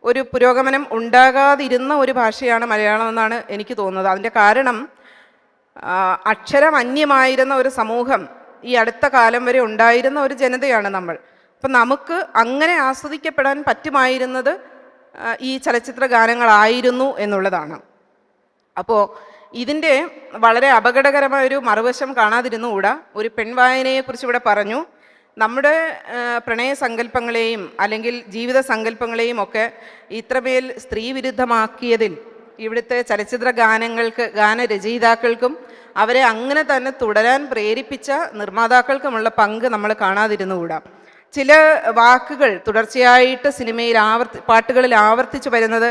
Speaker 4: ഒരു പുരോഗമനം ഉണ്ടാകാതിരുന്ന ഒരു ഭാഷയാണ് മലയാളം എന്നാണ് എനിക്ക് തോന്നുന്നത്. അതിൻ്റെ കാരണം അക്ഷരം അന്യമായിരുന്ന ഒരു സമൂഹം ഈ അടുത്ത കാലം വരെ ഉണ്ടായിരുന്ന ഒരു ജനതയാണ് നമ്മൾ. അപ്പം നമുക്ക് അങ്ങനെ ആസ്വദിക്കപ്പെടാൻ പറ്റുമായിരുന്നത് ഈ ചലച്ചിത്ര ഗാനങ്ങളായിരുന്നു എന്നുള്ളതാണ്. അപ്പോൾ ഇതിൻ്റെ വളരെ അപകടകരമായൊരു മറുവശം കാണാതിരുന്നുകൂടാ. ഒരു പെൺവായനയെക്കുറിച്ച് ഇവിടെ പറഞ്ഞു. നമ്മുടെ പ്രണയസങ്കല്പങ്ങളെയും അല്ലെങ്കിൽ ജീവിത സങ്കല്പങ്ങളെയും ഒക്കെ ഇത്രമേൽ സ്ത്രീവിരുദ്ധമാക്കിയതിൽ ഇവിടുത്തെ ചലച്ചിത്ര ഗാനങ്ങൾക്ക്, ഗാനരചയിതാക്കൾക്കും അവരെ അങ്ങനെ തന്നെ തുടരാൻ പ്രേരിപ്പിച്ച നിർമ്മാതാക്കൾക്കുമുള്ള പങ്ക് നമ്മൾ കാണാതിരുന്നുകൂടാ. ചില വാക്കുകൾ തുടർച്ചയായിട്ട് സിനിമയിൽ പാട്ടുകളിൽ ആവർത്തിച്ചു വരുന്നത്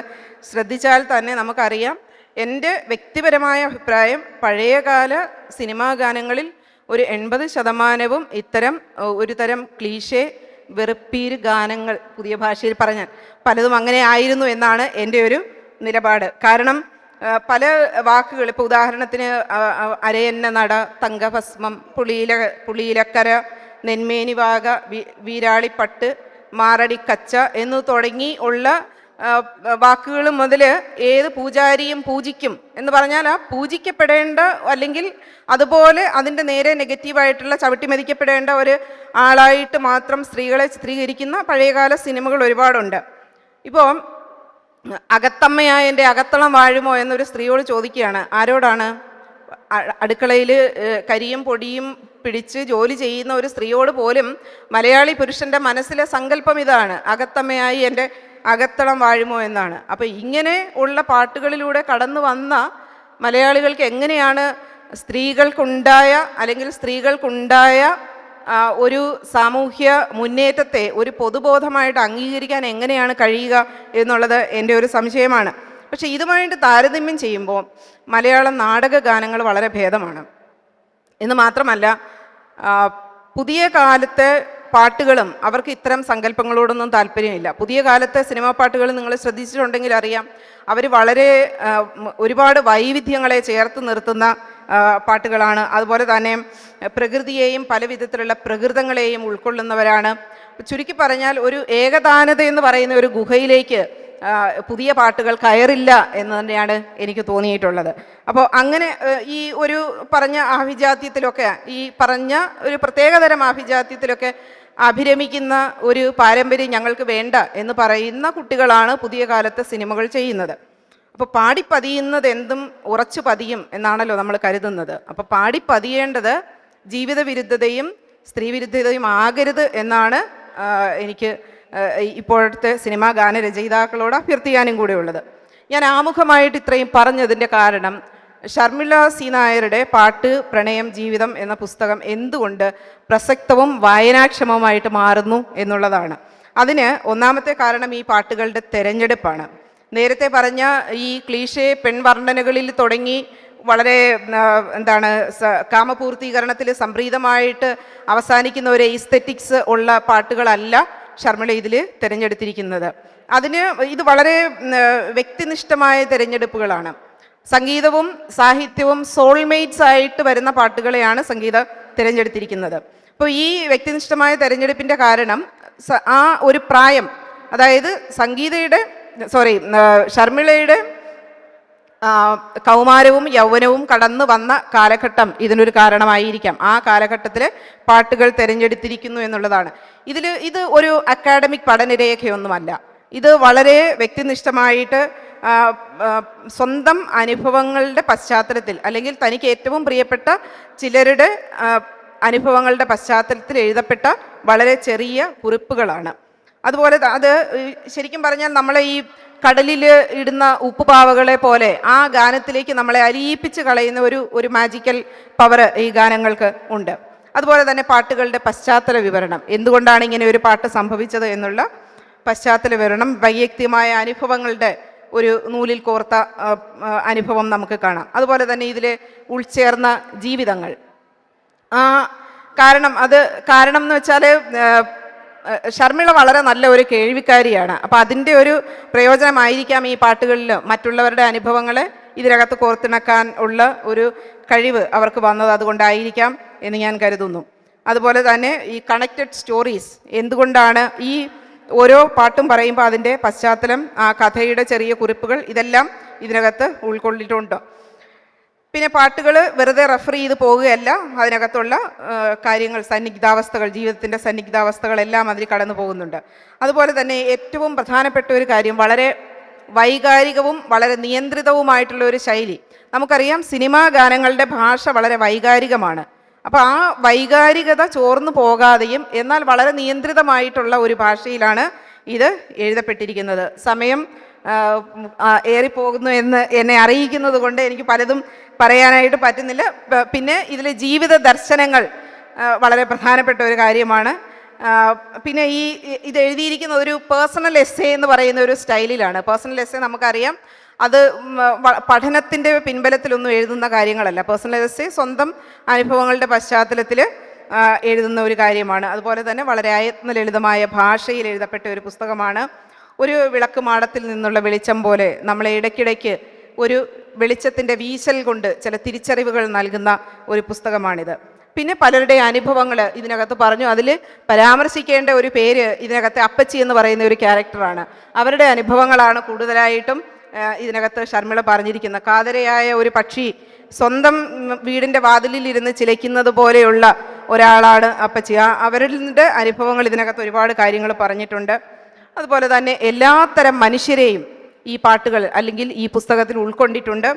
Speaker 4: ശ്രദ്ധിച്ചാൽ തന്നെ നമുക്കറിയാം. എൻ്റെ വ്യക്തിപരമായ അഭിപ്രായം, പഴയകാല സിനിമാ ഗാനങ്ങളിൽ ഒരു 80% ഇത്തരം ഒരു തരം ക്ലീഷേ വെറുപ്പീര് ഗാനങ്ങൾ, പുതിയ ഭാഷയിൽ പറഞ്ഞാൽ പലതും അങ്ങനെ ആയിരുന്നു എന്നാണ് എൻ്റെ ഒരു നിലപാട്. കാരണം പല വാക്കുകൾ, ഇപ്പോൾ ഉദാഹരണത്തിന് അരയന്ന നട, തങ്കഭസ്മം, പുളിയിലക്കര, നെന്മേനിവാക, വീരാളിപ്പട്ട്, മാറടിക്കച്ച എന്നു തുടങ്ങി ഉള്ള വാക്കുകൾ മുതൽ ഏത് പൂജാരിയും പൂജിക്കും എന്ന് പറഞ്ഞാൽ ആ പൂജിക്കപ്പെടേണ്ട അല്ലെങ്കിൽ അതുപോലെ അതിൻ്റെ നേരെ നെഗറ്റീവായിട്ടുള്ള ചവിട്ടിമതിക്കപ്പെടേണ്ട ഒരു ആളായിട്ട് മാത്രം സ്ത്രീകളെ ചിത്രീകരിക്കുന്ന പഴയകാല സിനിമകൾ ഒരുപാടുണ്ട്. ഇപ്പോൾ അകത്തമ്മയായ എൻ്റെ അകത്തളം വാഴുമോ എന്നൊരു സ്ത്രീയോട് ചോദിക്കുകയാണ്. ആരോടാണ്? അടുക്കളയിൽ കരിയും പൊടിയും പിടിച്ച് ജോലി ചെയ്യുന്ന ഒരു സ്ത്രീയോട് പോലും മലയാളി പുരുഷൻ്റെ മനസ്സിലെ സങ്കല്പം ഇതാണ്, അകത്തമ്മയായി എൻ്റെ അകത്തളം വാഴുമോ എന്നാണ്. അപ്പോൾ ഇങ്ങനെ ഉള്ള പാട്ടുകളിലൂടെ കടന്നു വന്ന മലയാളികൾക്ക് എങ്ങനെയാണ് സ്ത്രീകൾക്കുണ്ടായ അല്ലെങ്കിൽ സ്ത്രീകൾക്കുണ്ടായ ഒരു സാമൂഹ്യ മുന്നേറ്റത്തെ ഒരു പൊതുബോധമായിട്ട് അംഗീകരിക്കാൻ എങ്ങനെയാണ് കഴിയുക എന്നുള്ളത് എൻ്റെ ഒരു സംശയമാണ്. പക്ഷേ ഇതുമായിട്ട് താരതമ്യം ചെയ്യുമ്പോൾ മലയാളം നാടക ഗാനങ്ങൾ വളരെ ഭേദമാണ് എന്ന് മാത്രമല്ല, പുതിയ കാലത്തെ പാട്ടുകളും അവർക്ക് ഇത്തരം സങ്കല്പങ്ങളോടൊന്നും താല്പര്യമില്ല. പുതിയ കാലത്തെ സിനിമാ പാട്ടുകൾ നിങ്ങൾ ശ്രദ്ധിച്ചിട്ടുണ്ടെങ്കിൽ അറിയാം, അവർ വളരെ ഒരുപാട് വൈവിധ്യങ്ങളെ ചേർത്ത് നിർത്തുന്ന പാട്ടുകളാണ്. അതുപോലെ തന്നെ പ്രകൃതിയെയും പല വിധത്തിലുള്ള പ്രകൃതങ്ങളെയും ഉൾക്കൊള്ളുന്നവരാണ്. ചുരുക്കി പറഞ്ഞാൽ ഒരു ഏകദാനത എന്ന് പറയുന്ന ഒരു ഗുഹയിലേക്ക് പുതിയ പാട്ടുകൾ കയറില്ല എന്ന് തന്നെയാണ് എനിക്ക് തോന്നിയിട്ടുള്ളത്. അപ്പോൾ അങ്ങനെ ഈ ഒരു പറഞ്ഞ ആഭിജാത്യത്തിലൊക്കെ, ഈ പറഞ്ഞ ഒരു പ്രത്യേകതരം ആഭിജാത്യത്തിലൊക്കെ അഭിരമിക്കുന്ന ഒരു പാരമ്പര്യം ഞങ്ങൾക്ക് വേണ്ട എന്ന് പറയുന്ന കുട്ടികളാണ് പുതിയ കാലത്തെ സിനിമകൾ ചെയ്യുന്നത്. അപ്പോൾ പാടിപ്പതിയുന്നത് എന്തും ഉറച്ചു പതിയും എന്നാണല്ലോ നമ്മൾ കരുതുന്നത്. അപ്പോൾ പാടിപ്പതിയേണ്ടത് ജീവിത വിരുദ്ധതയും സ്ത്രീ വിരുദ്ധതയും ആകരുത് എന്നാണ് എനിക്ക് ഇപ്പോഴത്തെ സിനിമാ ഗാനരചയിതാക്കളോട് അഭ്യർത്ഥിക്കാനും കൂടെ ഉള്ളത്. ഞാൻ ആമുഖമായിട്ട് ഇത്രയും പറഞ്ഞതിൻ്റെ കാരണം ഷർമിള സി നായരുടെ പാട്ട് പ്രണയം ജീവിതം എന്ന പുസ്തകം എന്തുകൊണ്ട് പ്രസക്തവും വായനാക്ഷമവുമായിട്ട് മാറുന്നു എന്നുള്ളതാണ്. അതിന് ഒന്നാമത്തെ കാരണം ഈ പാട്ടുകളുടെ തെരഞ്ഞെടുപ്പാണ്. നേരത്തെ പറഞ്ഞ ഈ ക്ലീഷേ പെൺവർണ്ണനകളിൽ തുടങ്ങി വളരെ കാമപൂർത്തീകരണത്തിൽ സംപ്രീതമായിട്ട് അവസാനിക്കുന്ന ഒരു എസ്തെറ്റിക്സ് ഉള്ള പാട്ടുകളല്ല ഷർമിള ഇതിൽ തിരഞ്ഞെടുത്തിരിക്കുന്നത്. ഇത് വളരെ വ്യക്തിനിഷ്ഠമായ തിരഞ്ഞെടുപ്പുകളാണ്. സംഗീതവും സാഹിത്യവും സോൾമേറ്റ്സ് ആയിട്ട് വരുന്ന പാട്ടുകളെയാണ് സംഗീത തിരഞ്ഞെടുത്തിരിക്കുന്നത്. അപ്പോൾ ഈ വ്യക്തിനിഷ്ഠമായ തിരഞ്ഞെടുപ്പിൻ്റെ കാരണം ആ ഒരു പ്രായം, അതായത് ഷർമിളയുടെ കൗമാരവും യൗവനവും കടന്നു വന്ന കാലഘട്ടം ഇതിനൊരു കാരണമായിരിക്കാം. ആ കാലഘട്ടത്തിലെ പാട്ടുകൾ തിരഞ്ഞെടുത്തിരിക്കുന്നു എന്നുള്ളതാണ്. ഇത് ഒരു അക്കാഡമിക് പഠനരേഖയൊന്നുമല്ല. ഇത് വളരെ വ്യക്തിനിഷ്ഠമായിട്ട് സ്വന്തം അനുഭവങ്ങളുടെ പശ്ചാത്തലത്തിൽ, അല്ലെങ്കിൽ തനിക്ക് ഏറ്റവും പ്രിയപ്പെട്ട ചിലരുടെ അനുഭവങ്ങളുടെ പശ്ചാത്തലത്തിൽ എഴുതപ്പെട്ട വളരെ ചെറിയ കുറിപ്പുകളാണ്. അതുപോലെ അത് ശരിക്കും പറഞ്ഞാൽ നമ്മളെ ഈ കടലിൽ ഇടുന്ന ഉപ്പുപാവകളെ പോലെ ആ ഗാനത്തിലേക്ക് നമ്മളെ അലിയിപ്പിച്ച് കളയുന്ന ഒരു മാജിക്കൽ പവർ ഈ ഗാനങ്ങൾക്ക് ഉണ്ട്. അതുപോലെ തന്നെ പാട്ടുകളുടെ പശ്ചാത്തല വിവരണം, എന്തുകൊണ്ടാണ് ഇങ്ങനെ ഒരു പാട്ട് സംഭവിച്ചത് എന്നുള്ള പശ്ചാത്തല വിവരണം, വൈയക്തികമായ അനുഭവങ്ങളുടെ ഒരു നൂലിൽ കോർത്ത അനുഭവം നമുക്ക് കാണാം. അതുപോലെ തന്നെ ഇതിൽ ഉൾച്ചേർന്ന ജീവിതങ്ങൾ. കാരണം എന്ന് വെച്ചാൽ ഷർമിള വളരെ നല്ല ഒരു കേൾവിക്കാരിയാണ്. അപ്പോൾ അതിൻ്റെ ഒരു പ്രയോജനമായിരിക്കാം ഈ പാട്ടുകളിൽ മറ്റുള്ളവരുടെ അനുഭവങ്ങളെ ഇതിനകത്ത് കോർത്തിണക്കാൻ ഉള്ള ഒരു കഴിവ് അവർക്ക് വന്നത് അതുകൊണ്ടായിരിക്കാം എന്ന് ഞാൻ കരുതുന്നു. അതുപോലെ തന്നെ ഈ കണക്റ്റഡ് സ്റ്റോറീസ്, എന്തുകൊണ്ടാണ് ഈ ഓരോ പാട്ടും പറയുമ്പോൾ അതിൻ്റെ പശ്ചാത്തലം, ആ കഥയുടെ ചെറിയ കുറിപ്പുകൾ, ഇതെല്ലാം ഇതിനകത്ത് ഉൾക്കൊള്ളിട്ടുണ്ട്. പിന്നെ പാട്ടുകൾ വെറുതെ റെഫർ ചെയ്ത് പോവുകയല്ല, അതിനകത്തുള്ള കാര്യങ്ങൾ, സന്നിഗ്ധാവസ്ഥകൾ, ജീവിതത്തിൻ്റെ സന്നിഗ്ധാവസ്ഥകളെല്ലാം അതിൽ കടന്നു പോകുന്നുണ്ട്. അതുപോലെ തന്നെ ഏറ്റവും പ്രധാനപ്പെട്ട ഒരു കാര്യം, വളരെ വൈകാരികവും വളരെ നിയന്ത്രിതവുമായിട്ടുള്ള ഒരു ശൈലി. നമുക്കറിയാം സിനിമാ ഗാനങ്ങളുടെ ഭാഷ വളരെ വൈകാരികമാണ്. അപ്പോൾ ആ വൈകാരികത ചോർന്നു പോകാതെയും എന്നാൽ വളരെ നിയന്ത്രിതമായിട്ടുള്ള ഒരു ഭാഷയിലാണ് ഇത് എഴുതപ്പെട്ടിരിക്കുന്നത്. സമയം ഏറിപ്പോകുന്നു എന്ന് എന്നെ അറിയിക്കുന്നത് കൊണ്ട് എനിക്ക് പലതും പറയാനായിട്ട് പറ്റുന്നില്ല. പിന്നെ ഇതിൽ ജീവിത ദർശനങ്ങൾ വളരെ പ്രധാനപ്പെട്ട ഒരു കാര്യമാണ്. പിന്നെ ഇത് എഴുതിയിരിക്കുന്ന ഒരു പേഴ്സണൽ എസ്സേ എന്ന് പറയുന്ന ഒരു സ്റ്റൈലിലാണ്. പേഴ്സണൽ എസ്സേ നമുക്കറിയാം, അത് പഠനത്തിൻ്റെ പിൻബലത്തിലൊന്നും എഴുതുന്ന കാര്യങ്ങളല്ല. പേഴ്സണൽ എസ്സേ സ്വന്തം അനുഭവങ്ങളുടെ പശ്ചാത്തലത്തിൽ എഴുതുന്ന ഒരു കാര്യമാണ്. അതുപോലെ തന്നെ വളരെ ലളിതമായ ഭാഷയിൽ എഴുതപ്പെട്ട ഒരു പുസ്തകമാണ്. ഒരു വിളക്ക് മാടത്തിൽ നിന്നുള്ള വെളിച്ചം പോലെ നമ്മളെ ഇടയ്ക്കിടയ്ക്ക് ഒരു വെളിച്ചത്തിൻ്റെ വീശൽ കൊണ്ട് ചില തിരിച്ചറിവുകൾ നൽകുന്ന ഒരു പുസ്തകമാണിത്. പിന്നെ പലരുടെ അനുഭവങ്ങൾ ഇതിനകത്ത് പറഞ്ഞു. അതിൽ പരാമർശിക്കേണ്ട ഒരു പേര് ഇതിനകത്ത് അപ്പച്ചി എന്ന് പറയുന്ന ഒരു ക്യാരക്ടറാണ്. അവരുടെ അനുഭവങ്ങളാണ് കൂടുതലായിട്ടും ഇതിനകത്ത് ഷർമിള പറഞ്ഞിരിക്കുന്ന. കാതരയായ ഒരു പക്ഷി സ്വന്തം വീടിൻ്റെ വാതിലിൽ ഇരുന്ന് ചിലയ്ക്കുന്നത് പോലെയുള്ള ഒരാളാണ് അപ്പച്ചി. അവരുടെ അനുഭവങ്ങൾ ഇതിനകത്ത് ഒരുപാട് കാര്യങ്ങൾ പറഞ്ഞിട്ടുണ്ട്. അതുപോലെ തന്നെ എല്ലാത്തരം മനുഷ്യരെയും ഈ പാട്ടുകൾ അല്ലെങ്കിൽ ഈ പുസ്തകത്തിൽ ഉൾക്കൊണ്ടിട്ടുണ്ട്.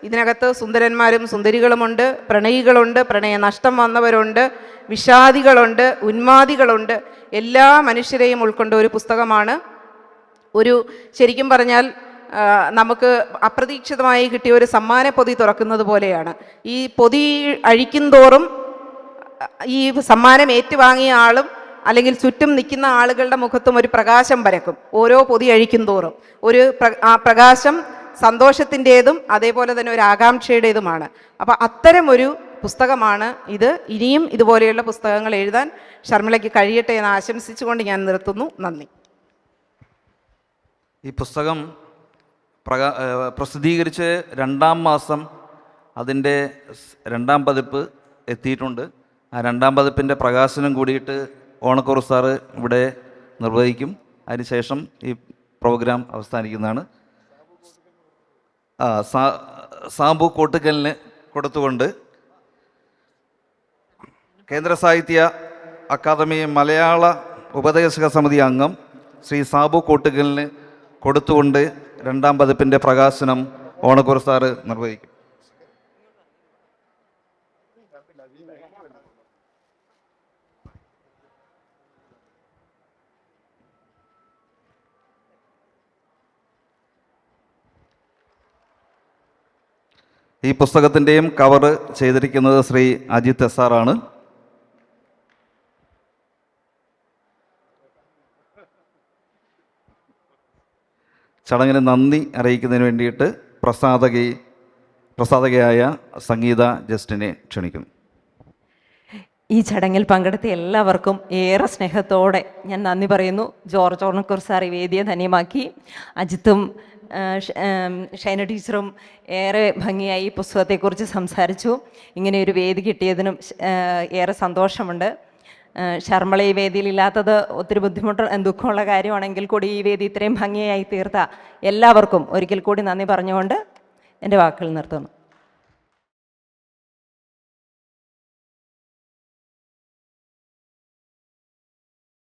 Speaker 4: ഇതിനകത്ത് സുന്ദരന്മാരും സുന്ദരികളുമുണ്ട്, പ്രണയികളുണ്ട്, പ്രണയ നഷ്ടം വന്നവരുണ്ട്, വിഷാദികളുണ്ട്, ഉന്മാദികളുണ്ട്. എല്ലാ മനുഷ്യരെയും ഉൾക്കൊണ്ട ഒരു പുസ്തകമാണ്. ശരിക്കും പറഞ്ഞാൽ നമുക്ക് അപ്രതീക്ഷിതമായി കിട്ടിയ ഒരു സമ്മാന പൊതി തുറക്കുന്നത് പോലെയാണ്. ഈ പൊതി അഴിക്കും തോറും ഈ സമ്മാനം ഏറ്റുവാങ്ങിയ ആളും അല്ലെങ്കിൽ ചുറ്റും നിൽക്കുന്ന ആളുകളുടെ മുഖത്തും ഒരു പ്രകാശം പരക്കും. ഓരോ പൊതി അഴിക്കും തോറും ആ പ്രകാശം സന്തോഷത്തിൻ്റേതും അതേപോലെ തന്നെ ഒരു ആകാംക്ഷയുടേതുമാണ്. അപ്പോൾ അത്തരം ഒരു പുസ്തകമാണ് ഇത്. ഇനിയും ഇതുപോലെയുള്ള പുസ്തകങ്ങൾ എഴുതാൻ ശർമ്മിളയ്ക്ക് കഴിയട്ടെ എന്ന് ആശംസിച്ചുകൊണ്ട് ഞാൻ നിർത്തുന്നു. നന്ദി.
Speaker 1: ഈ പുസ്തകം പ്രസിദ്ധീകരിച്ച് 2-ാം മാസം അതിൻ്റെ 2-ാം പതിപ്പ് എത്തിയിട്ടുണ്ട്. ആ 2-ാം പതിപ്പിൻ്റെ പ്രകാശനം കൂടിയിട്ട് ഓണക്കുറുപ്പ് സാറ് ഇവിടെ നിർവഹിക്കും. അതിനുശേഷം ഈ പ്രോഗ്രാം അവസാനിക്കുന്നതാണ്. സാബു കോട്ടുക്കലിന് കൊടുത്തുകൊണ്ട് കേന്ദ്ര സാഹിത്യ അക്കാദമി മലയാള ഉപദേശക സമിതി അംഗം ശ്രീ സാബു കോട്ടുക്കലിന് കൊടുത്തുകൊണ്ട് 2-ാം പതിപ്പിൻ്റെ പ്രകാശനം ഓണക്കുറുപ്പ് സാറ് നിർവഹിക്കും. ഈ പുസ്തകത്തിൻ്റെയും കവർ ചെയ്തിരിക്കുന്നത് ശ്രീ അജിത് എസ് ആറാണ്. ചടങ്ങിന് നന്ദി അറിയിക്കുന്നതിന് വേണ്ടിയിട്ട് പ്രസാധകയായ സംഗീത ജസ്റ്റിനെ ക്ഷണിക്കുന്നു.
Speaker 5: ഈ ചടങ്ങിൽ പങ്കെടുത്ത എല്ലാവർക്കും ഏറെ സ്നേഹത്തോടെ ഞാൻ നന്ദി പറയുന്നു. ജോർജ് ഓണക്കുറുപ്പ് സാർ ഈ വേദിയെ ധന്യമാക്കി. അജിത്തും ഷൈന ടീച്ചറും ഏറെ ഭംഗിയായി ഈ പുസ്തകത്തെക്കുറിച്ച് സംസാരിച്ചു. ഇങ്ങനെയൊരു വേദി കിട്ടിയതിനും ഏറെ സന്തോഷമുണ്ട്. ശർമ്മിള ഈ വേദിയിലില്ലാത്തത് ഒത്തിരി ദുഃഖമുള്ള കാര്യമാണെങ്കിൽ കൂടി ഈ വേദി ഇത്രയും ഭംഗിയായി തീർത്ത എല്ലാവർക്കും ഒരിക്കൽ കൂടി നന്ദി പറഞ്ഞുകൊണ്ട് എൻ്റെ വാക്കുകൾ നിർത്തുന്നു.